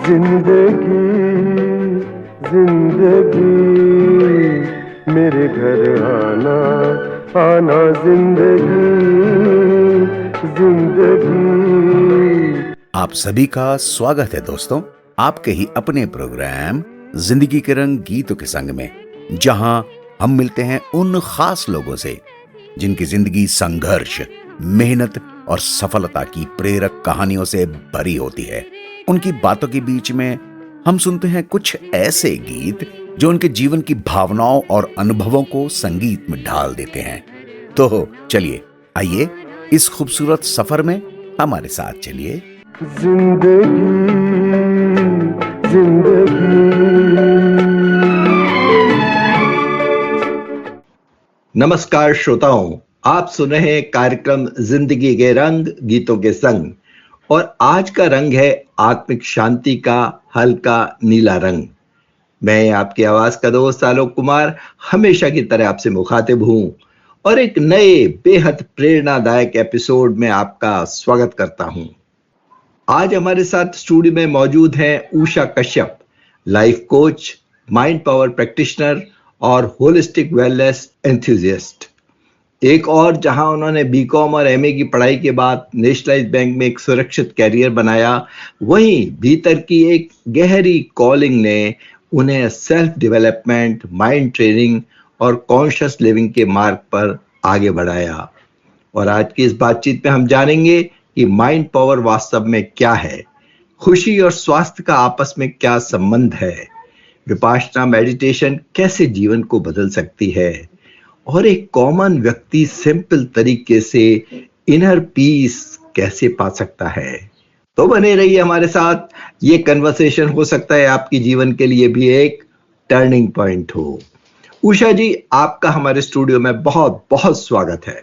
जिंदगी जिंदगी मेरे घर आना आना जिंदगी जिंदगी। आप सभी का स्वागत है दोस्तों, आपके ही अपने प्रोग्राम जिंदगी के रंग गीतों के संग में, जहां हम मिलते हैं उन खास लोगों से जिनकी जिंदगी संघर्ष, मेहनत और सफलता की प्रेरक कहानियों से भरी होती है। उनकी बातों के बीच में हम सुनते हैं कुछ ऐसे गीत जो उनके जीवन की भावनाओं और अनुभवों को संगीत में ढाल देते हैं। तो चलिए, आइए इस खूबसूरत सफर में हमारे साथ चलिए। जिंदगी जिंदगी। नमस्कार श्रोताओं, आप सुन रहे हैं कार्यक्रम जिंदगी के रंग गीतों के संग, और आज का रंग है आत्मिक शांति का हल्का नीला रंग। मैं आपकी आवाज का दोस्त आलोक कुमार हमेशा की तरह आपसे मुखातिब हूं और एक नए बेहद प्रेरणादायक एपिसोड में आपका स्वागत करता हूं। आज हमारे साथ स्टूडियो में मौजूद हैं Usha Kashyap, life coach, mind power practitioner और होलिस्टिक वेलनेस एंथुसियास्ट। एक और जहां उन्होंने बीकॉम और एमए की पढ़ाई के बाद नेशनलाइज्ड बैंक में एक सुरक्षित कैरियर बनाया, वहीं भीतर की एक गहरी कॉलिंग ने उन्हें सेल्फ डेवलपमेंट, माइंड ट्रेनिंग और कॉन्शियस लिविंग के मार्ग पर आगे बढ़ाया। और आज की इस बातचीत में हम जानेंगे कि माइंड पावर वास्तव में क्या है, खुशी और स्वास्थ्य का आपस में क्या संबंध है, विपासना मेडिटेशन कैसे जीवन को बदल सकती है, और एक कॉमन व्यक्ति सिंपल तरीके से इनर पीस कैसे पा सकता है। तो बने रहिए हमारे साथ। ये कन्वर्सेशन हो सकता है आपकी जीवन के लिए भी एक टर्निंग पॉइंट हो। उषा जी, आपका हमारे स्टूडियो में बहुत बहुत स्वागत है।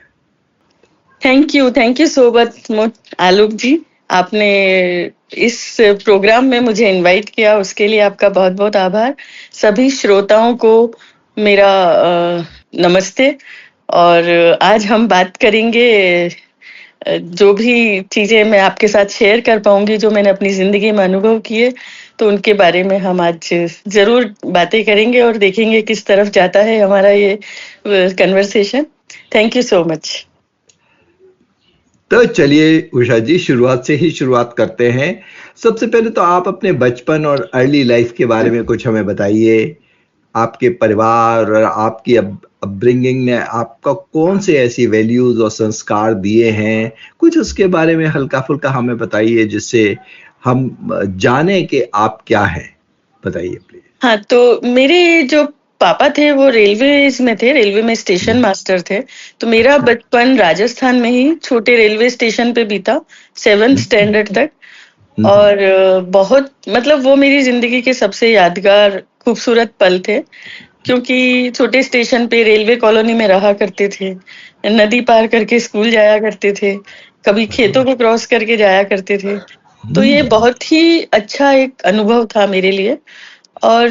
थैंक यू सो मच आलोक जी। आपने इस प्रोग्राम में मुझे इनवाइट किया, उसके लिए आपका बहुत बहुत आभार। सभी श्रोताओं को मेरा नमस्ते। और आज हम बात करेंगे, जो भी चीजें मैं आपके साथ शेयर कर पाऊंगी जो मैंने अपनी जिंदगी में अनुभव किए, तो उनके बारे में हम आज जरूर बातें करेंगे और देखेंगे किस तरफ जाता है हमारा ये conversation. Thank you so much. तो चलिए उषा जी, शुरुआत से ही शुरुआत करते हैं। सबसे पहले तो आप अपने बचपन और अर्ली लाइफ के बारे में कुछ हमें बताइए। आपके परिवार और आपकी अपब्रिंगिंग ने आपका कौन से ऐसी वैल्यूज और संस्कार दिए हैं, कुछ उसके बारे में हल्का फुल्का हमें बताइए, जिससे हम जाने कि आप क्या हैं। बताइए प्लीज। हाँ, तो मेरे जो पापा थे वो रेलवे में स्टेशन मास्टर थे। तो मेरा बचपन राजस्थान में ही छोटे रेलवे स्टेशन पे बीता, 7th स्टैंडर्ड तक। और बहुत मतलब वो मेरी जिंदगी के सबसे यादगार खूबसूरत पल थे, क्योंकि छोटे स्टेशन पे रेलवे कॉलोनी में रहा करते थे, नदी पार करके स्कूल जाया करते थे, कभी खेतों को क्रॉस करके जाया करते थे। तो ये बहुत ही अच्छा एक अनुभव था मेरे लिए। और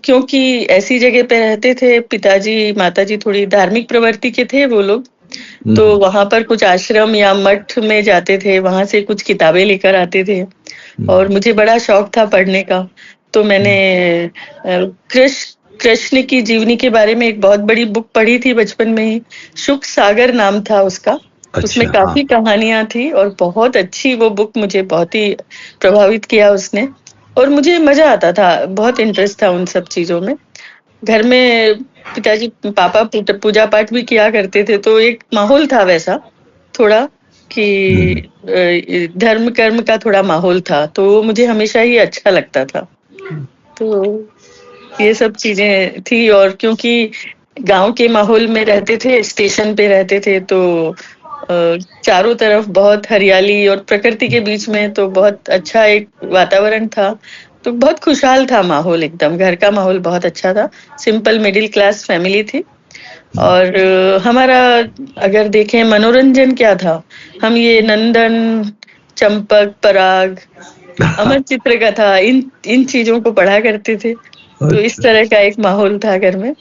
क्योंकि ऐसी जगह पे रहते थे, पिताजी माताजी थोड़ी धार्मिक प्रवृत्ति के थे वो लोग, तो वहां पर कुछ आश्रम या मठ में जाते थे, वहां से कुछ किताबें लेकर आते थे और मुझे बड़ा शौक था पढ़ने का। तो मैंने कृष्ण की जीवनी के बारे में एक बहुत बड़ी बुक पढ़ी थी बचपन में ही, शुक सागर नाम था उसका। उसमें काफी कहानियां थी और बहुत अच्छी वो बुक, मुझे बहुत ही प्रभावित किया उसने। और मुझे मजा आता था, बहुत इंटरेस्ट था उन सब चीजों में। घर में पिताजी पापा पूजा पाठ भी किया करते थे, तो एक माहौल था वैसा थोड़ा कि धर्म कर्म का थोड़ा माहौल था, तो मुझे हमेशा ही अच्छा लगता था। तो ये सब चीजें थी। और क्योंकि गांव के माहौल में रहते थे, स्टेशन पे रहते थे, तो चारों तरफ बहुत हरियाली और प्रकृति के बीच में, तो बहुत अच्छा एक वातावरण था। तो बहुत खुशहाल था माहौल, एकदम घर का माहौल बहुत अच्छा था। सिंपल मिडिल क्लास फैमिली थी। और हमारा अगर देखें मनोरंजन क्या था, हम ये नंदन, चंपक, पराग, अमर चित्रकथा, इन चीजों को पढ़ा करते थे। तो इस तरह का एक माहौल था घर में।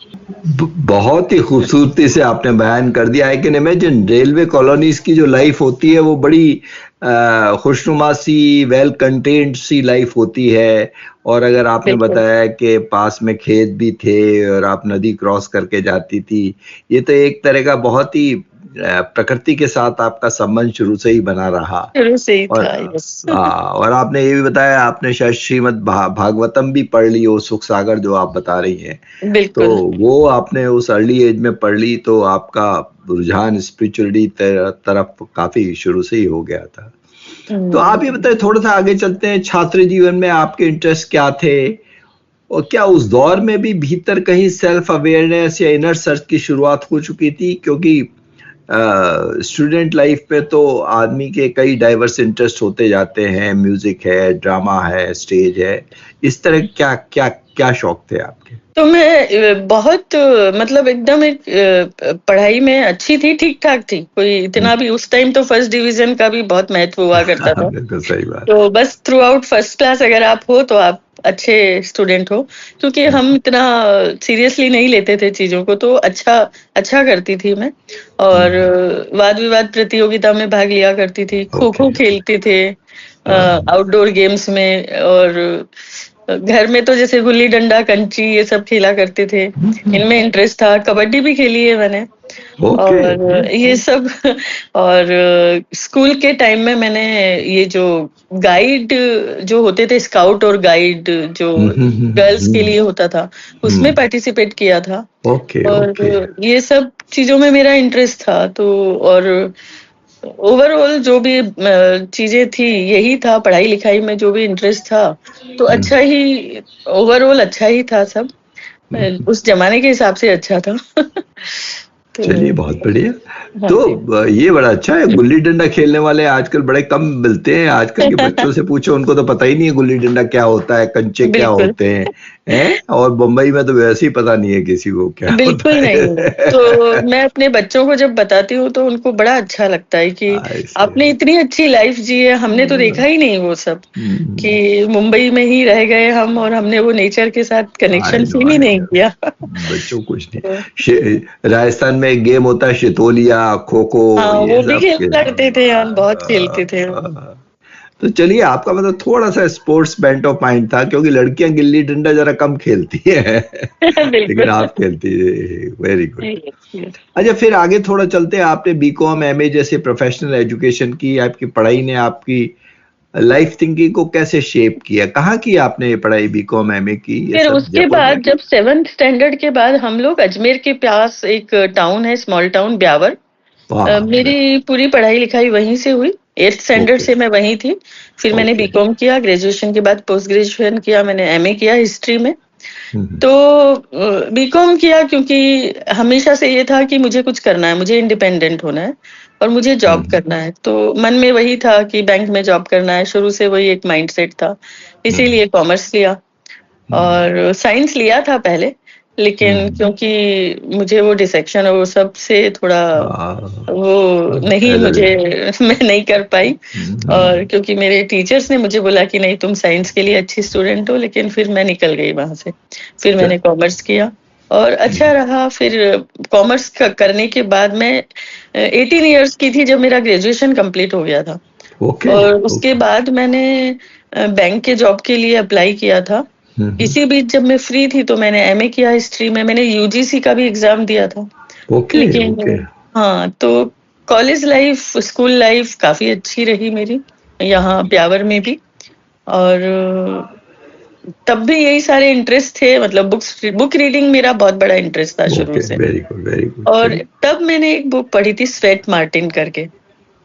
बहुत ही खूबसूरती से आपने बयान कर दिया। I can imagine railway colonies की जो लाइफ होती है वो बड़ी खुशनुमा सी, वेल कंटेन्ड सी लाइफ होती है। और अगर आपने बिल्कुल। बताया कि पास में खेत भी थे और आप नदी क्रॉस करके जाती थी, ये तो एक तरह का बहुत ही प्रकृति के साथ आपका संबंध शुरू से ही बना रहा। शुरू से ही और था, यस। और आपने ये भी बताया आपने शायद श्रीमद् भागवतम भी पढ़ ली हो, सुख सागर जो आप बता रही हैं, तो बिल्कुल। वो आपने उस अर्ली एज में पढ़ ली, तो आपका रुझान स्पिरिचुअलिटी तरफ काफी शुरू से ही हो गया था। तो आप ये बताइए, थोड़ा सा आगे चलते हैं, छात्र जीवन में आपके इंटरेस्ट क्या थे और क्या उस दौर में भी भीतर कहीं सेल्फ अवेयरनेस या इनर सर्च की शुरुआत हो चुकी थी? क्योंकि स्टूडेंट लाइफ पे तो आदमी के कई डाइवर्स इंटरेस्ट होते जाते हैं, म्यूजिक है, ड्रामा है, स्टेज है, इस तरह क्या क्या क्या शौक थे आपके? तो मैं बहुत मतलब एकदम एक पढ़ाई में अच्छी थी, ठीक ठाक थी, कोई इतना भी, उस टाइम तो फर्स्ट डिवीजन का भी बहुत महत्व हुआ करता था। बिल्कुल सही बात। तो बस थ्रू आउट फर्स्ट क्लास अगर आप हो तो आप अच्छे स्टूडेंट हो, क्योंकि हम इतना सीरियसली नहीं लेते थे चीजों को, तो अच्छा करती थी मैं। और वाद विवाद प्रतियोगिता में भाग लिया करती थी, खो खो खेलते थे आउटडोर गेम्स में, और घर में तो जैसे गुल्ली डंडा, कंची, ये सब खेला करते थे, इनमें इंटरेस्ट था। कबड्डी भी खेली है मैंने, और ये सब। और स्कूल के टाइम में मैंने ये जो गाइड जो होते थे, स्काउट और गाइड जो गर्ल्स के लिए होता था, उसमें पार्टिसिपेट किया था। और ये सब चीजों में मेरा इंटरेस्ट था। तो और ओवरऑल जो भी चीजें थी यही था, पढ़ाई लिखाई में जो भी इंटरेस्ट था, तो अच्छा ही, ओवरऑल अच्छा ही था सब, उस जमाने के हिसाब से अच्छा था। तो चलिए बहुत बढ़िया। हाँ तो ये बड़ा अच्छा है, गुल्ली डंडा खेलने वाले आजकल बड़े कम मिलते हैं। आजकल के बच्चों से पूछो, उनको तो पता ही नहीं है गुल्ली डंडा क्या होता है, कंचे क्या होते हैं, और बम्बई में तो वैसे ही पता नहीं है किसी को क्या बिल्कुल होता है। नहीं। तो मैं अपने बच्चों को जब बताती हूँ तो उनको बड़ा अच्छा लगता है कि आपने इतनी अच्छी लाइफ जी है, हमने तो देखा ही नहीं वो सब, कि मुंबई में ही रह गए हम और हमने वो नेचर के साथ कनेक्शन फील ही नहीं किया। बच्चों कुछ नहीं। राजस्थान में एक गेम होता है शितोलिया, खो खो, वो भी खेलते करते थे हम, बहुत खेलते थे। तो चलिए, आपका मतलब थोड़ा सा स्पोर्ट्स बेंट ऑफ माइंड था, क्योंकि लड़कियां गिल्ली डंडा जरा कम खेलती है लेकिन आप खेलती है। Very good. अच्छा, फिर आगे थोड़ा चलते हैं। आपने बीकॉम, एमए जैसे प्रोफेशनल एजुकेशन की, आपकी पढ़ाई ने आपकी लाइफ थिंकिंग को कैसे शेप किया? कहाँ की आपने ये पढ़ाई, बीकॉम, एमए की? फिर उसके बाद जब 7th स्टैंडर्ड के बाद हम लोग अजमेर के पास एक टाउन है, स्मॉल टाउन ब्यावर, मेरी पूरी पढ़ाई लिखाई वहीं से हुई। 8th स्टैंडर्ड से मैं वहीं थी। फिर मैंने बीकॉम किया, ग्रेजुएशन के बाद पोस्ट ग्रेजुएशन किया, मैंने एमए किया हिस्ट्री में। तो बीकॉम किया क्योंकि हमेशा से ये था कि मुझे कुछ करना है, मुझे इंडिपेंडेंट होना है और मुझे जॉब करना है। तो मन में वही था कि बैंक में जॉब करना है, शुरू से वही एक माइंडसेट था, इसीलिए कॉमर्स लिया। और साइंस लिया था पहले, लेकिन क्योंकि मुझे वो डिसेक्शन और वो सब से थोड़ा वो नहीं, मैं नहीं कर पाई। और क्योंकि मेरे टीचर्स ने मुझे बोला कि नहीं, तुम साइंस के लिए अच्छी स्टूडेंट हो, लेकिन फिर मैं निकल गई वहां से। फिर मैंने कॉमर्स किया और अच्छा रहा। फिर कॉमर्स करने के बाद मैं 18 इयर्स की थी जब मेरा ग्रेजुएशन कंप्लीट हो गया था। और उसके बाद मैंने बैंक के जॉब के लिए अप्लाई किया था। इसी बीच जब मैं फ्री थी तो मैंने एमए किया हिस्ट्री में। मैंने यूजीसी का भी एग्जाम दिया था। लेकिन हाँ, तो कॉलेज लाइफ, स्कूल लाइफ काफी अच्छी रही मेरी यहाँ ब्यावर में भी। और तब भी यही सारे इंटरेस्ट थे, मतलब बुक रीडिंग मेरा बहुत बड़ा इंटरेस्ट था शुरू से। Very good. और तब मैंने एक बुक पढ़ी थी, स्वेट मार्टिन करके।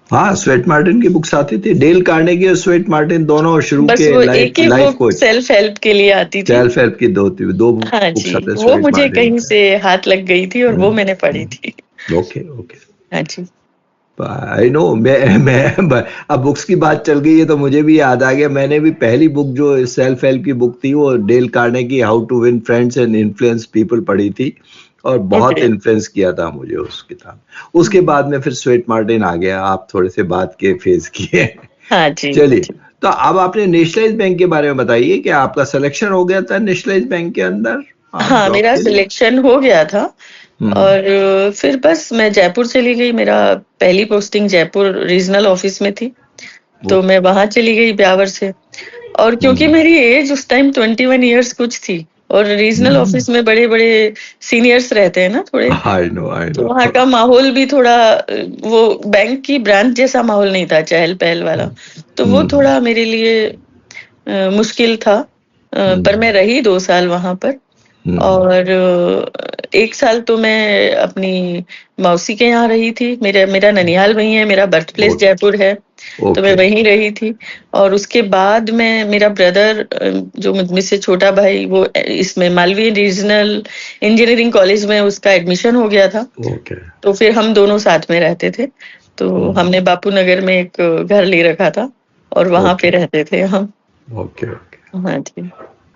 हाँ, स्वेट मार्टिन की बुक्स आती थी, डेल कार्नेगी और स्वेट मार्टिन दोनों शुरू बस के वो लाइफ कोच, सेल्फ हेल्प के लिए आती थी। सेल्फ हेल्प की दो बुक्स हाँ आते जी, थे। वो मुझे कहीं से हाथ लग गई थी और वो मैंने पढ़ी थी। ओके। हाँ जी, आई नो। मैं अब बुक्स की बात चल गई है तो मुझे भी याद आ गया, मैंने भी पहली बुक जो सेल्फ हेल्प की बुक थी वो Dale Carnegie, how to win friends and influence people पढ़ी थी, और बहुत इन्फ्लुएंस किया था मुझे उस किताब। उसके बाद में फिर स्वेट मार्टिन आ गया, आप थोड़े से बाद के फेज किए। हाँ जी। चलिए, तो अब आपने नेशनलाइज बैंक के बारे में बताइए कि आपका सिलेक्शन हो गया था नेशनलाइज बैंक के अंदर? हाँ, मेरा सिलेक्शन हो गया था। और फिर बस मैं जयपुर चली गई। मेरा पहली पोस्टिंग जयपुर रीजनल ऑफिस में थी। तो मैं वहां चली गई ब्यावर से। और क्योंकि मेरी एज उस टाइम 21 इयर्स कुछ थी, और रीजनल ऑफिस में बड़े बड़े सीनियर्स रहते हैं ना थोड़े, आई नो तो वहाँ का माहौल भी थोड़ा वो बैंक की ब्रांच जैसा माहौल नहीं था, चहल पहल वाला। तो वो थोड़ा मेरे लिए मुश्किल था। पर मैं रही 2 साल वहां पर। और 1 साल तो मैं अपनी मौसी के यहाँ रही थी। मेरा ननिहाल वही है, मेरा बर्थ प्लेस जयपुर है, तो मैं वहीं रही थी। और उसके बाद में मेरा ब्रदर, जो मुझसे छोटा भाई, वो इसमें मालवीय रीजनल इंजीनियरिंग कॉलेज में उसका एडमिशन हो गया था। तो फिर हम दोनों साथ में रहते थे। तो हमने बापू नगर में एक घर ले रखा था और वहां पे रहते थे हम। ओके। हाँ जी।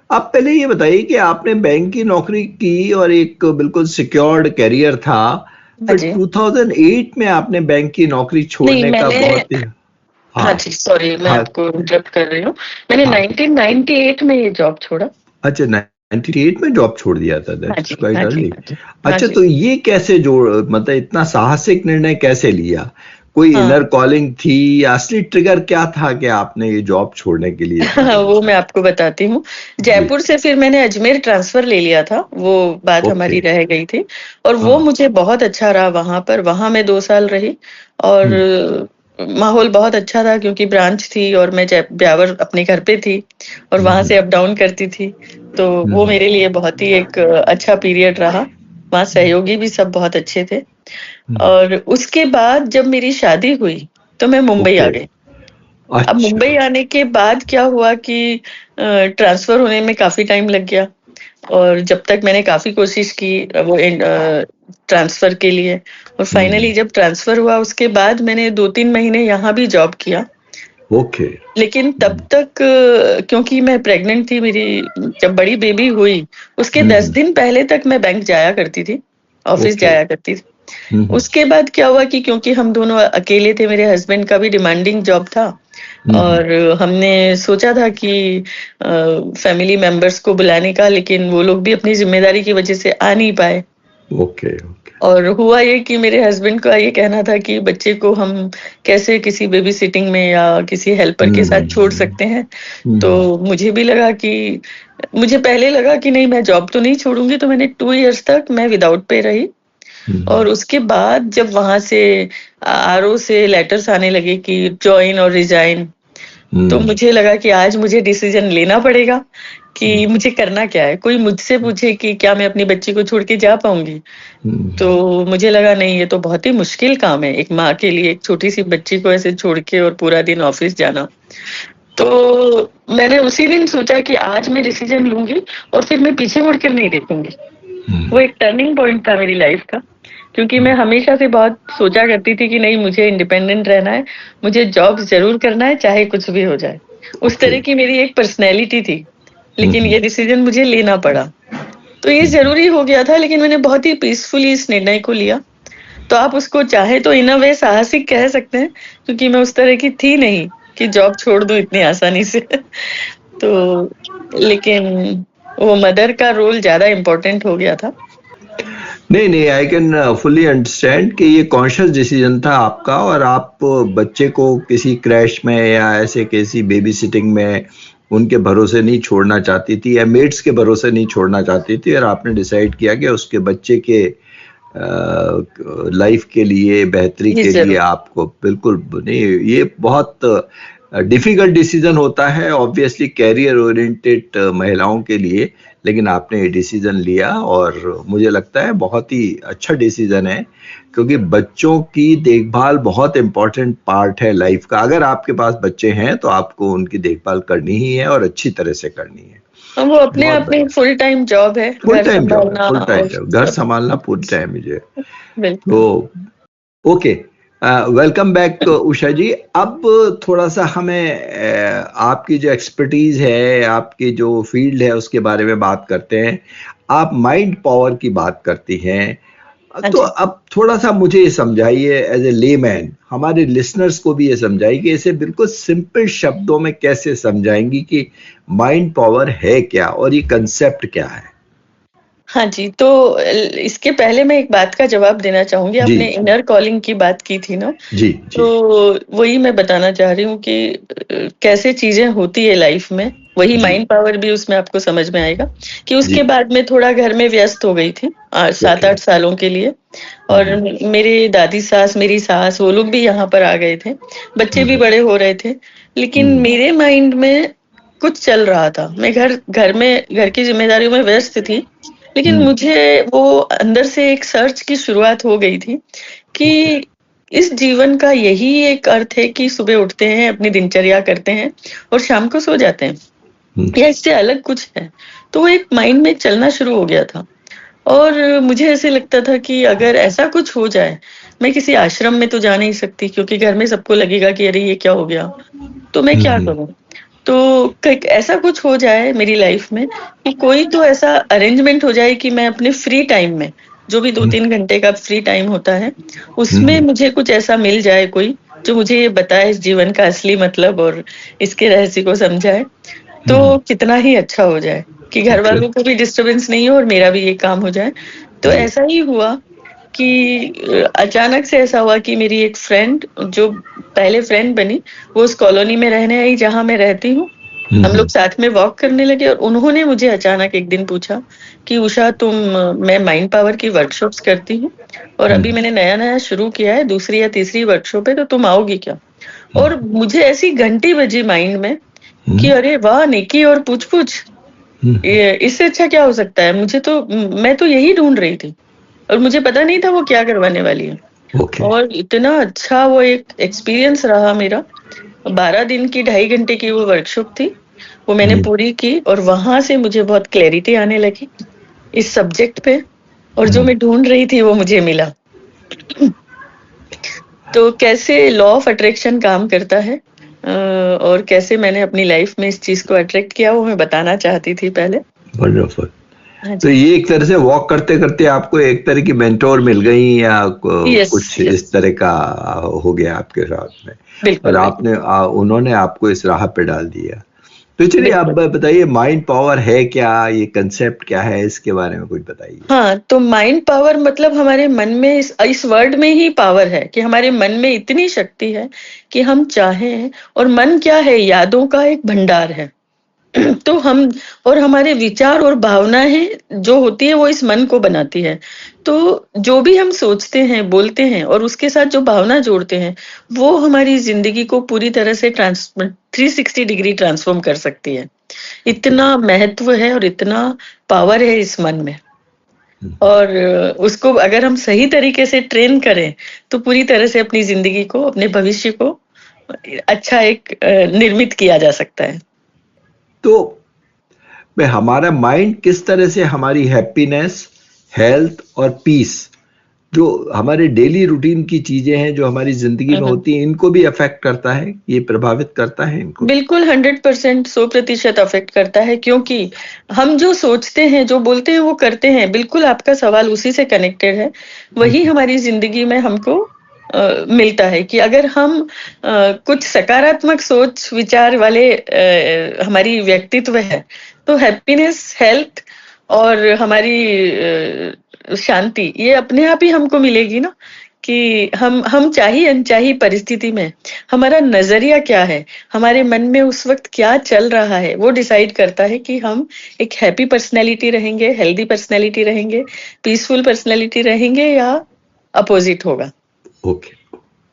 आप पहले ये बताइए कि आपने बैंक की नौकरी की और एक बिल्कुल सिक्योर्ड करियर था, फिर 2008 में आपने बैंक की नौकरी छोड़ने का बहुत ही हाँ जी, सॉरी मैं आपको इंटरप्ट कर रही हूँ। मैंने 1998 में ये जॉब छोड़ा। अच्छा, 98 में जॉब छोड़ दिया था। That's quite early. अच्छा, तो ये कैसे मतलब इतना साहसिक निर्णय कैसे लिया? कोई इनर कॉलिंग थी या असली ट्रिगर क्या था कि आपने ये जॉब छोड़ने के लिए? वो मैं आपको बताती हूँ। जयपुर से फिर मैंने अजमेर ट्रांसफर ले लिया था, वो बात हमारी रह गई थी। और वो मुझे बहुत अच्छा रहा वहां पर। वहां मैं 2 साल रही और माहौल बहुत अच्छा था, क्योंकि ब्रांच थी और मैं ब्यावर अपने घर पे थी और वहां से अप डाउन करती थी। तो वो मेरे लिए बहुत ही एक अच्छा पीरियड रहा। वहाँ सहयोगी भी सब बहुत अच्छे थे। और उसके बाद जब मेरी शादी हुई तो मैं मुंबई आ गई। अब मुंबई आने के बाद क्या हुआ कि ट्रांसफर होने में काफी टाइम लग गया, और जब तक मैंने काफी कोशिश की वो ट्रांसफर के लिए, और फाइनली जब ट्रांसफर हुआ उसके बाद मैंने 2-3 महीने यहाँ भी जॉब किया। लेकिन तब तक क्योंकि मैं प्रेग्नेंट थी, मेरी जब बड़ी बेबी हुई उसके 10 दिन पहले तक मैं बैंक जाया करती थी, ऑफिस जाया करती थी। उसके बाद क्या हुआ कि क्योंकि हम दोनों अकेले थे, मेरे हस्बैंड का भी डिमांडिंग जॉब था, और हमने सोचा था कि फैमिली मेंबर्स को बुलाने का, लेकिन वो लोग भी अपनी जिम्मेदारी की वजह से आ नहीं पाए। और हुआ ये कि मेरे हस्बैंड का ये कहना था कि बच्चे को हम कैसे किसी बेबी सिटिंग में या किसी हेल्पर के साथ छोड़ सकते हैं। तो मुझे भी लगा कि मुझे पहले लगा कि नहीं, मैं जॉब तो नहीं छोड़ूंगी। तो मैंने 2 इयर्स तक मैं विदाउट पे रही। और उसके बाद जब वहां से आरओ से लेटर्स आने लगे कि ज्वाइन और रिजाइन, तो मुझे लगा कि आज मुझे डिसीजन लेना पड़ेगा कि मुझे करना क्या है। कोई मुझसे पूछे कि क्या मैं अपनी बच्ची को छोड़ के जा पाऊंगी, तो मुझे लगा नहीं, ये तो बहुत ही मुश्किल काम है एक माँ के लिए, एक छोटी सी बच्ची को ऐसे छोड़ के और पूरा दिन ऑफिस जाना। तो मैंने उसी दिन सोचा कि आज मैं डिसीजन लूंगी और फिर मैं पीछे मुड़कर नहीं देखूंगी। वो एक टर्निंग पॉइंट था मेरी लाइफ का, क्योंकि मैं हमेशा से बहुत सोचा करती थी कि नहीं, मुझे इंडिपेंडेंट रहना है, मुझे जॉब जरूर करना है चाहे कुछ भी हो जाए। उस तरह की मेरी एक पर्सनैलिटी थी। लेकिन ये डिसीजन मुझे लेना पड़ा, तो ये जरूरी हो गया था। लेकिन मैंने बहुत ही पीसफुली इस निर्णय को लिया। तो आप उसको चाहे तो इन अ वे साहसिक कह सकते हैं, क्योंकि मैं उस तरह की थी नहीं कि जॉब छोड़ दूं इतनी आसानी से। तो लेकिन वो मदर का रोल ज्यादा इम्पोर्टेंट हो गया था। नहीं, आई कैन फुली अंडरस्टैंड कि ये कॉन्शियस डिसीजन था आपका, और आप बच्चे को किसी क्रैश में या ऐसे किसी बेबी सिटिंग में उनके भरोसे नहीं छोड़ना चाहती थी, या मेड्स के भरोसे नहीं छोड़ना चाहती थी, और आपने डिसाइड किया कि उसके बच्चे के लाइफ के लिए, बेहतरी के लिए आपको बिल्कुल नहीं। ये बहुत डिफिकल्ट डिसीजन होता है ऑब्वियसली कैरियर ओरिएंटेड महिलाओं के लिए, लेकिन आपने ये डिसीजन लिया और मुझे लगता है बहुत ही अच्छा डिसीजन है, क्योंकि बच्चों की देखभाल बहुत इंपॉर्टेंट पार्ट है लाइफ का। अगर आपके पास बच्चे हैं तो आपको उनकी देखभाल करनी ही है और अच्छी तरह से करनी है। वो अपने आप में फुल टाइम जॉब है, फुल टाइम जॉब, घर संभालना फुल टाइम मुझे। तो ओके, वेलकम बैक उषा जी। अब थोड़ा सा हमें आपकी जो एक्सपर्टीज है, आपकी जो फील्ड है, उसके बारे में बात करते हैं। आप माइंड पावर की बात करती हैं, तो अब थोड़ा सा मुझे ये समझाइए एज ए लेमैन, हमारे लिसनर्स को भी ये समझाइए कि इसे बिल्कुल सिंपल शब्दों में कैसे समझाएंगी कि माइंड पावर है क्या और ये कंसेप्ट क्या है। हाँ जी, तो इसके पहले मैं एक बात का जवाब देना चाहूँगी। जी आपने इनर कॉलिंग की बात की थी ना, जी जी तो वही मैं बताना चाह रही हूँ कि कैसे चीज़ें होती है लाइफ में, वही जी माइंड पावर भी उसमें आपको समझ में आएगा कि जी उसके बाद मैं थोड़ा घर में व्यस्त हो गई थी ओके 7-8 सालों के लिए। और मेरी दादी सास, मेरी सास, वो लोग भी यहाँ पर आ गए थे। बच्चे भी बड़े हो रहे थे, लेकिन मेरे माइंड में कुछ चल रहा था। मैं घर की ज़िम्मेदारियों में व्यस्त थी, लेकिन मुझे वो अंदर से एक सर्च की शुरुआत हो गई थी कि इस जीवन का यही एक अर्थ है कि सुबह उठते हैं, अपनी दिनचर्या करते हैं और शाम को सो जाते हैं, या इससे अलग कुछ है। तो वो एक माइंड में चलना शुरू हो गया था और मुझे ऐसे लगता था कि अगर ऐसा कुछ हो जाए, मैं किसी आश्रम में तो जा नहीं सकती क्योंकि घर में सबको लगेगा कि अरे ये क्या हो गया, तो मैं क्या करूं। तो ऐसा कुछ हो जाए मेरी लाइफ में कि कोई तो ऐसा अरेंजमेंट हो जाए कि मैं अपने फ्री टाइम में, जो भी 2-3 घंटे का फ्री टाइम होता है, उसमें मुझे कुछ ऐसा मिल जाए कोई, जो मुझे ये बताए इस जीवन का असली मतलब और इसके रहस्य को समझाए, तो कितना ही अच्छा हो जाए कि घर ओके वालों को भी डिस्टरबेंस नहीं हो और मेरा भी ये काम हो जाए। तो जी ऐसा ही हुआ कि अचानक से ऐसा हुआ कि मेरी एक फ्रेंड, जो पहले फ्रेंड बनी, वो उस कॉलोनी में रहने आई जहाँ मैं रहती हूँ। हम लोग साथ में वॉक करने लगे और उन्होंने मुझे अचानक एक दिन पूछा कि उषा मैं माइंड पावर की वर्कशॉप्स करती हूँ और अभी मैंने नया-नया शुरू किया है, दूसरी या तीसरी वर्कशॉप है, तो तुम आओगी क्या? और मुझे ऐसी घंटी बजी माइंड में कि अरे वाह! नेकी और पूछ-पूछ, ये इससे अच्छा क्या हो सकता है? मैं तो यही ढूँढ रही थी और मुझे पता नहीं था वो क्या करवाने वाली है। ओके और इतना अच्छा वो एक एक्सपीरियंस रहा मेरा। 12 दिन की 2.5 घंटे की वो वर्कशॉप थी। वो मैंने पूरी की और वहाँ से मुझे बहुत क्लैरिटी आने लगी इस सब्जेक्ट पे और जो मैं ढूँढ रही थी वो मुझे मिला। तो कैसे लॉ ऑफ अट्रैक्शन काम करता है और कैसे मैंने अपनी लाइफ में इस चीज़ को अट्रैक्ट किया, वो मैं बताना चाहती थी पहले। वंडरफुल। हाँ तो जी। ये एक तरह से वॉक करते करते आपको एक तरह की मेंटोर मिल गई या यस, कुछ यस। इस तरह का हो गया आपके साथ में और बिल्कुल, बिल्कुल। आपने उन्होंने आपको इस राह पे डाल दिया। तो चलिए आप बिल्कुल। बताइए माइंड पावर है क्या, ये कंसेप्ट क्या है, इसके बारे में कुछ बताइए। हाँ, तो माइंड पावर मतलब हमारे मन में इस वर्ड में ही पावर है कि हमारे मन में इतनी शक्ति है कि हम चाहें, और मन क्या है? यादों का एक भंडार है। तो हम और हमारे विचार और भावनाएं जो होती है वो इस मन को बनाती है। तो जो भी हम सोचते हैं, बोलते हैं और उसके साथ जो भावना जोड़ते हैं, वो हमारी जिंदगी को पूरी तरह से 360 डिग्री ट्रांसफॉर्म कर सकती है। इतना महत्व है और इतना पावर है इस मन में। और उसको अगर हम सही तरीके से ट्रेन करें, तो पूरी तरह से अपनी जिंदगी को, अपने भविष्य को अच्छा एक निर्मित किया जा सकता है। तो मैं हमारा माइंड किस तरह से हमारी हैप्पीनेस, हेल्थ और पीस, जो हमारे डेली रूटीन की चीजें हैं जो हमारी जिंदगी में होती हैं, इनको भी अफेक्ट करता है, ये प्रभावित करता है इनको। बिल्कुल 100%, 100% अफेक्ट करता है, क्योंकि हम जो सोचते हैं, जो बोलते हैं, वो करते हैं। बिल्कुल आपका सवाल उसी से कनेक्टेड है। वही हमारी जिंदगी में हमको मिलता है कि अगर हम कुछ सकारात्मक सोच विचार वाले हमारी व्यक्तित्व है, तो हैप्पीनेस, हेल्थ और हमारी शांति, ये अपने आप ही हमको मिलेगी ना। कि हम चाही अनचाही परिस्थिति में हमारा नजरिया क्या है, हमारे मन में उस वक्त क्या चल रहा है, वो डिसाइड करता है कि हम एक हैप्पी पर्सनैलिटी रहेंगे, हेल्दी पर्सनैलिटी रहेंगे, पीसफुल पर्सनैलिटी रहेंगे, या अपोजिट होगा। ओके।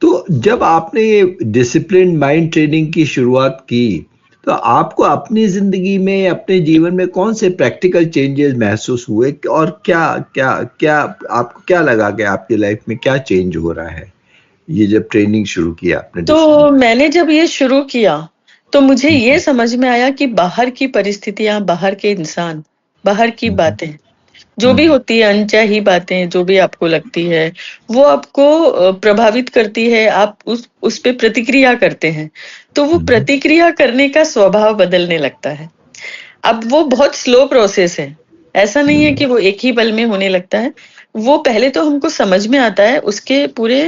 तो जब आपने ये डिसिप्लिन माइंड ट्रेनिंग की शुरुआत की, तो आपको अपनी जिंदगी में, अपने जीवन में कौन से प्रैक्टिकल चेंजेस महसूस हुए और क्या क्या क्या आपको क्या लगा कि आपकी लाइफ में क्या चेंज हो रहा है ये जब ट्रेनिंग शुरू किया आपने तो डिसिप्लिन। मैंने जब ये शुरू किया, तो मुझे ये समझ में आया कि बाहर की परिस्थितियां, बाहर के इंसान, बाहर की बातें, जो भी होती है, अनचाही बातें जो भी आपको लगती है, वो आपको प्रभावित करती है। आप उस पे प्रतिक्रिया करते हैं, तो वो प्रतिक्रिया करने का स्वभाव बदलने लगता है। अब वो बहुत स्लो प्रोसेस है, ऐसा नहीं है कि वो एक ही पल में होने लगता है। वो पहले तो हमको समझ में आता है, उसके पूरे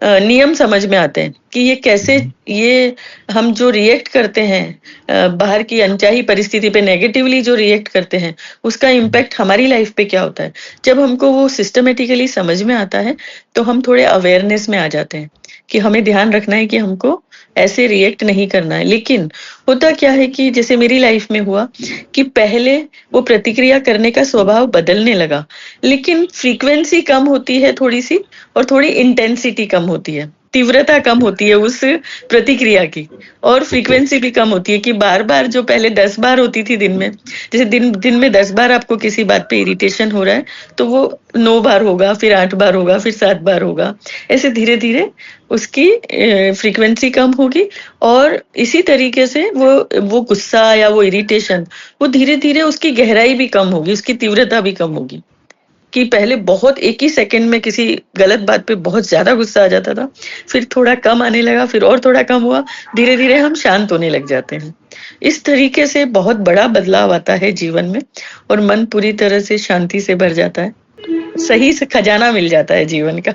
नियम समझ में आते हैं कि ये कैसे, ये हम जो रिएक्ट करते हैं बाहर की अनचाही परिस्थिति पे नेगेटिवली जो रिएक्ट करते हैं, उसका इम्पैक्ट हमारी लाइफ पे क्या होता है। जब हमको वो सिस्टमेटिकली समझ में आता है तो हम थोड़े अवेयरनेस में आ जाते हैं कि हमें ध्यान रखना है कि हमको ऐसे रिएक्ट नहीं करना है। लेकिन होता क्या है कि जैसे मेरी लाइफ में हुआ कि पहले वो प्रतिक्रिया करने का स्वभाव बदलने लगा, लेकिन फ्रीक्वेंसी कम होती है थोड़ी सी, और थोड़ी इंटेंसिटी कम होती है, तीव्रता कम होती है उस प्रतिक्रिया की, और फ्रीक्वेंसी भी कम होती है कि बार बार जो पहले 10 बार होती थी दिन में, जैसे दिन में 10 बार आपको किसी बात पे इरिटेशन हो रहा है तो वो 9 बार होगा, फिर 8 बार होगा, फिर 7 बार होगा। ऐसे धीरे धीरे उसकी फ्रीक्वेंसी कम होगी, और इसी तरीके से वो गुस्सा या वो इरिटेशन, वो धीरे धीरे उसकी गहराई भी कम होगी, उसकी तीव्रता भी कम होगी। कि पहले बहुत एक ही सेकंड में किसी गलत बात पे बहुत ज्यादा गुस्सा आ जाता था, फिर थोड़ा कम आने लगा, फिर और थोड़ा कम हुआ, धीरे धीरे हम शांत होने लग जाते हैं। इस तरीके से बहुत बड़ा बदलाव आता है जीवन में, और मन पूरी तरह से शांति से भर जाता है, सही से खजाना मिल जाता है जीवन का।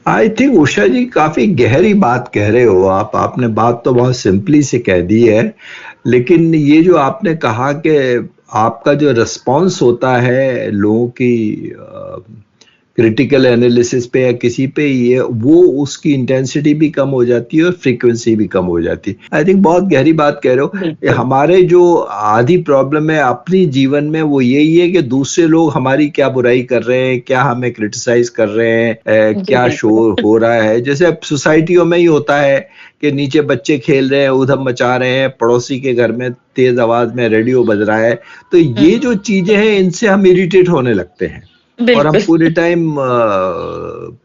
आई थिंक उषा जी काफी गहरी बात कह रहे हो आप। आपने बात तो बहुत सिंपली से कह दी है, लेकिन ये जो आपने कहा कि आपका जो रिस्पॉन्स होता है लोगों की क्रिटिकल एनालिसिस पे या किसी पे, ये वो उसकी इंटेंसिटी भी कम हो जाती है और फ्रीक्वेंसी भी कम हो जाती है। आई थिंक बहुत गहरी बात कह रहे हो। हमारे जो आधी प्रॉब्लम है अपनी जीवन में वो यही है कि दूसरे लोग हमारी क्या बुराई कर रहे हैं, क्या हमें क्रिटिसाइज कर रहे हैं, क्या शोर हो रहा है। जैसे अब सोसाइटियों में ही होता है कि नीचे बच्चे खेल रहे हैं, उधम मचा रहे हैं, पड़ोसी के घर में तेज आवाज में रेडियो बज रहा है, तो ये जो चीजें हैं इनसे हम इरिटेट होने लगते हैं और हम पूरे टाइम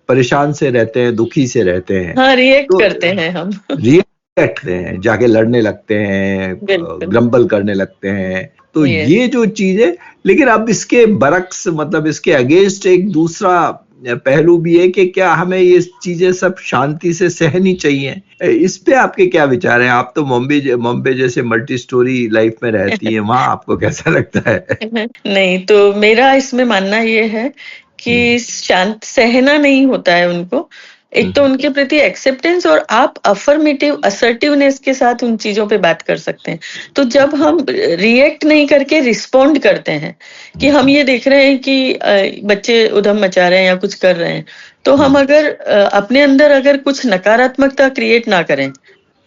परेशान से रहते हैं, दुखी से रहते हैं। हाँ, रिएक्ट करते हैं हम, रिएक्ट करते हैं, जाके लड़ने लगते हैं, ग्रम्बल करने लगते हैं। तो ये जो चीज है, लेकिन अब इसके बरक्स, मतलब इसके अगेंस्ट एक दूसरा पहलू भी है कि क्या हमें ये चीजें सब शांति से सहनी चाहिए। इस पे आपके क्या विचार हैं? आप तो मुंबई जैसे मल्टी स्टोरी लाइफ में रहती हैं, वहां आपको कैसा लगता है? नहीं, तो मेरा इसमें मानना ये है कि शांत सहना नहीं होता है उनको। एक तो उनके प्रति एक्सेप्टेंस, और आप अफर्मेटिव असर्टिवनेस के साथ उन चीजों पे बात कर सकते हैं। तो जब हम रिएक्ट नहीं करके रिस्पोंड करते हैं कि हम ये देख रहे हैं कि बच्चे उधम मचा रहे हैं या कुछ कर रहे हैं, तो हम अगर अपने अंदर अगर कुछ नकारात्मकता क्रिएट ना करें,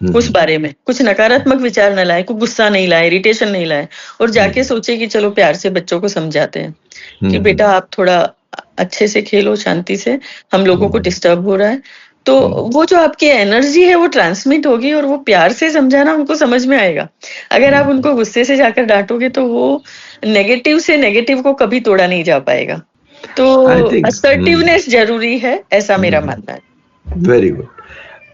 उस बारे में कुछ नकारात्मक विचार न लाए, कुछ गुस्सा नहीं लाए, इरिटेशन नहीं लाए, और जाके सोचे कि चलो प्यार से बच्चों को समझाते हैं कि बेटा आप थोड़ा अच्छे से खेलो, शांति से, हम लोगों को डिस्टर्ब हो रहा है, तो वो जो आपकी एनर्जी है वो ट्रांसमिट होगी, और वो प्यार से समझाना उनको समझ में आएगा। अगर आप उनको गुस्से से जाकर डांटोगे तो वो नेगेटिव से नेगेटिव को कभी तोड़ा नहीं जा पाएगा। तो असर्टिवनेस जरूरी है, ऐसा मेरा मानना है। वेरी गुड,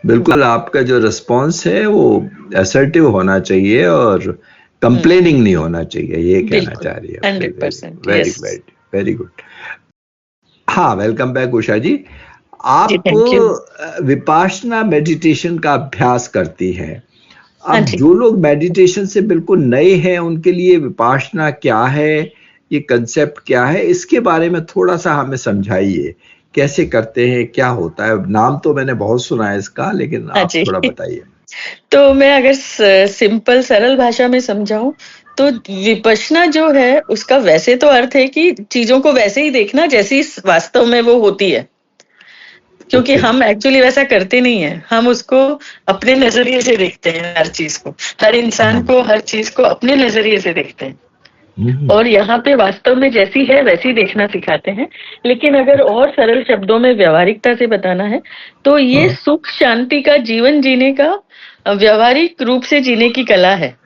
बिल्कुल। आपका जो रिस्पॉन्स है वो असर्टिव होना चाहिए और कंप्लेनिंग नहीं होना चाहिए, ये कहना चाह रही है। 100%। Very very very good. हाँ, वेलकम बैक उषा जी। आप विपाशना मेडिटेशन का अभ्यास करती हैं। अब जो लोग मेडिटेशन से बिल्कुल नए हैं उनके लिए विपाशना क्या है, ये कंसेप्ट क्या है, इसके बारे में थोड़ा सा हमें समझाइए। कैसे करते हैं, क्या होता है? नाम तो मैंने बहुत सुना है इसका, लेकिन आप थोड़ा बताइए। तो मैं अगर सिंपल सरल भाषा में समझाऊं तो विपश्यना जो है उसका वैसे तो अर्थ है कि चीजों को वैसे ही देखना जैसी वास्तव में वो होती है, क्योंकि हम एक्चुअली वैसा करते नहीं है। हम उसको अपने नजरिए से देखते हैं, हर चीज को, हर इंसान को, हर चीज को अपने नजरिए से देखते हैं, और यहाँ पे वास्तव में जैसी है वैसी देखना सिखाते हैं। लेकिन अगर और सरल शब्दों में व्यवहारिकता से बताना है तो ये सुख शांति का जीवन जीने का व्यवहारिक रूप से जीने की कला है,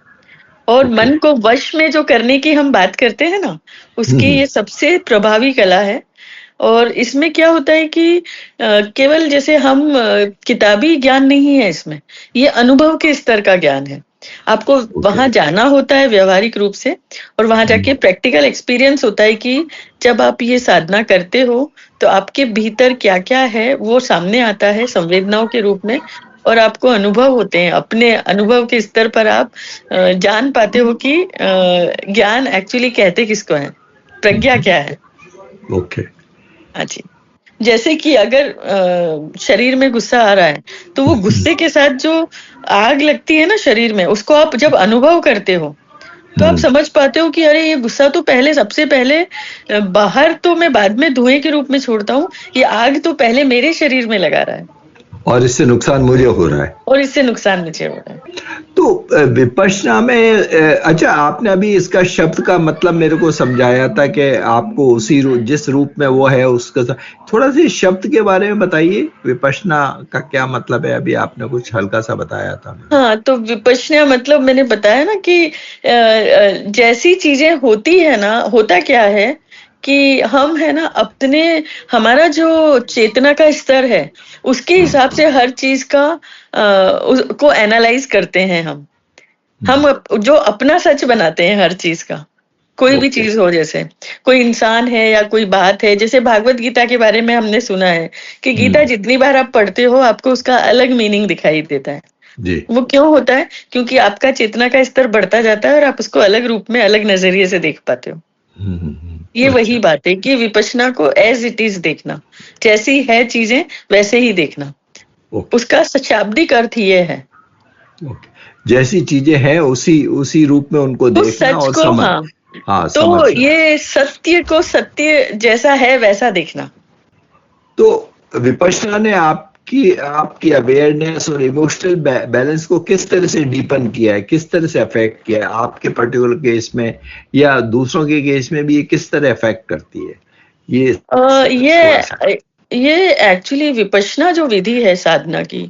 और मन को वश में जो करने की हम बात करते हैं ना, उसकी ये सबसे प्रभावी कला है। और इसमें क्या होता है कि केवल जैसे हम किताबी ज्ञान नहीं है इसमें, ये अनुभव के स्तर का ज्ञान है। आपको वहां जाना होता है व्यवहारिक रूप से, और वहां जाके प्रैक्टिकल एक्सपीरियंस होता है कि जब आप ये साधना करते हो तो आपके भीतर क्या क्या है वो सामने आता है संवेदनाओं के रूप में, और आपको अनुभव होते हैं। अपने अनुभव के स्तर पर आप जान पाते हो कि ज्ञान एक्चुअली कहते किसको है, प्रज्ञा क्या है। ओके, हाँ जी। जैसे कि अगर शरीर में गुस्सा आ रहा है तो वो गुस्से के साथ जो आग लगती है ना शरीर में, उसको आप जब अनुभव करते हो तो आप समझ पाते हो कि अरे ये गुस्सा तो पहले सबसे पहले बाहर तो मैं बाद में धुएं के रूप में छोड़ता हूँ, ये आग तो पहले मेरे शरीर में लगा रहा है और इससे नुकसान मुझे हो रहा है। और इससे नुकसान मुझे हो रहा है। तो विपश्यना में अच्छा, आपने अभी इसका शब्द का मतलब मेरे को समझाया था कि आपको उसी जिस रूप में वो है उसका थोड़ा सा शब्द के बारे में बताइए। विपश्यना का क्या मतलब है? अभी आपने कुछ हल्का सा बताया था। हाँ, तो विपश्यना मतलब मैंने बताया ना कि जैसी चीजें होती है ना, होता क्या है कि हम है ना अपने, हमारा जो चेतना का स्तर है उसके हिसाब से हर चीज का को एनालाइज करते हैं हम जो अपना सच बनाते हैं हर चीज का। कोई भी चीज हो, जैसे कोई इंसान है या कोई बात है, जैसे भागवत गीता के बारे में हमने सुना है कि गीता जितनी बार आप पढ़ते हो आपको उसका अलग मीनिंग दिखाई देता है जी। वो क्यों होता है? क्योंकि आपका चेतना का स्तर बढ़ता जाता है और आप उसको अलग रूप में अलग नजरिए से देख पाते हो। ये वही बात है कि विपश्यना को एज इट इज देखना, जैसी है चीजें वैसे ही देखना। उसका शाब्दिक अर्थ ये है, जैसी चीजें हैं उसी रूप में उनको तो देखना सच और को, समझ। हाँ, तो ये सत्य को सत्य जैसा है वैसा देखना। तो विपश्यना ने आपकी अवेयरनेस और इमोशनल बैलेंस को किस तरह से डीपन किया है, किस तरह से अफेक्ट किया है आपके पर्टिकुलर केस में, या दूसरों के केस में भी ये किस तरह अफेक्ट करती है? ये एक्चुअली विपश्यना जो विधि है साधना की,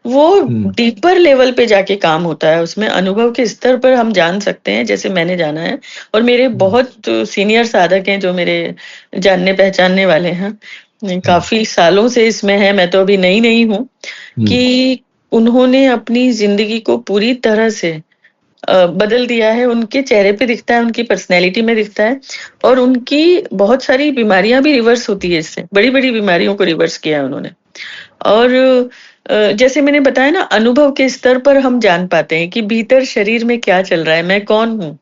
वो डीपर लेवल पे जाके काम होता है। उसमें अनुभव के स्तर पर हम जान सकते हैं, जैसे मैंने जाना है और मेरे बहुत सीनियर साधक हैं जो मेरे जानने पहचानने वाले हैं, काफी सालों से इसमें है, मैं तो अभी नई हूँ, कि उन्होंने अपनी जिंदगी को पूरी तरह से बदल दिया है। उनके चेहरे पे दिखता है, उनकी पर्सनैलिटी में दिखता है और उनकी बहुत सारी बीमारियां भी रिवर्स होती है इससे, बड़ी बड़ी बीमारियों को रिवर्स किया है उन्होंने। और जैसे मैंने बताया ना, अनुभव के स्तर पर हम जान पाते हैं कि भीतर शरीर में क्या चल रहा है, मैं कौन हूँ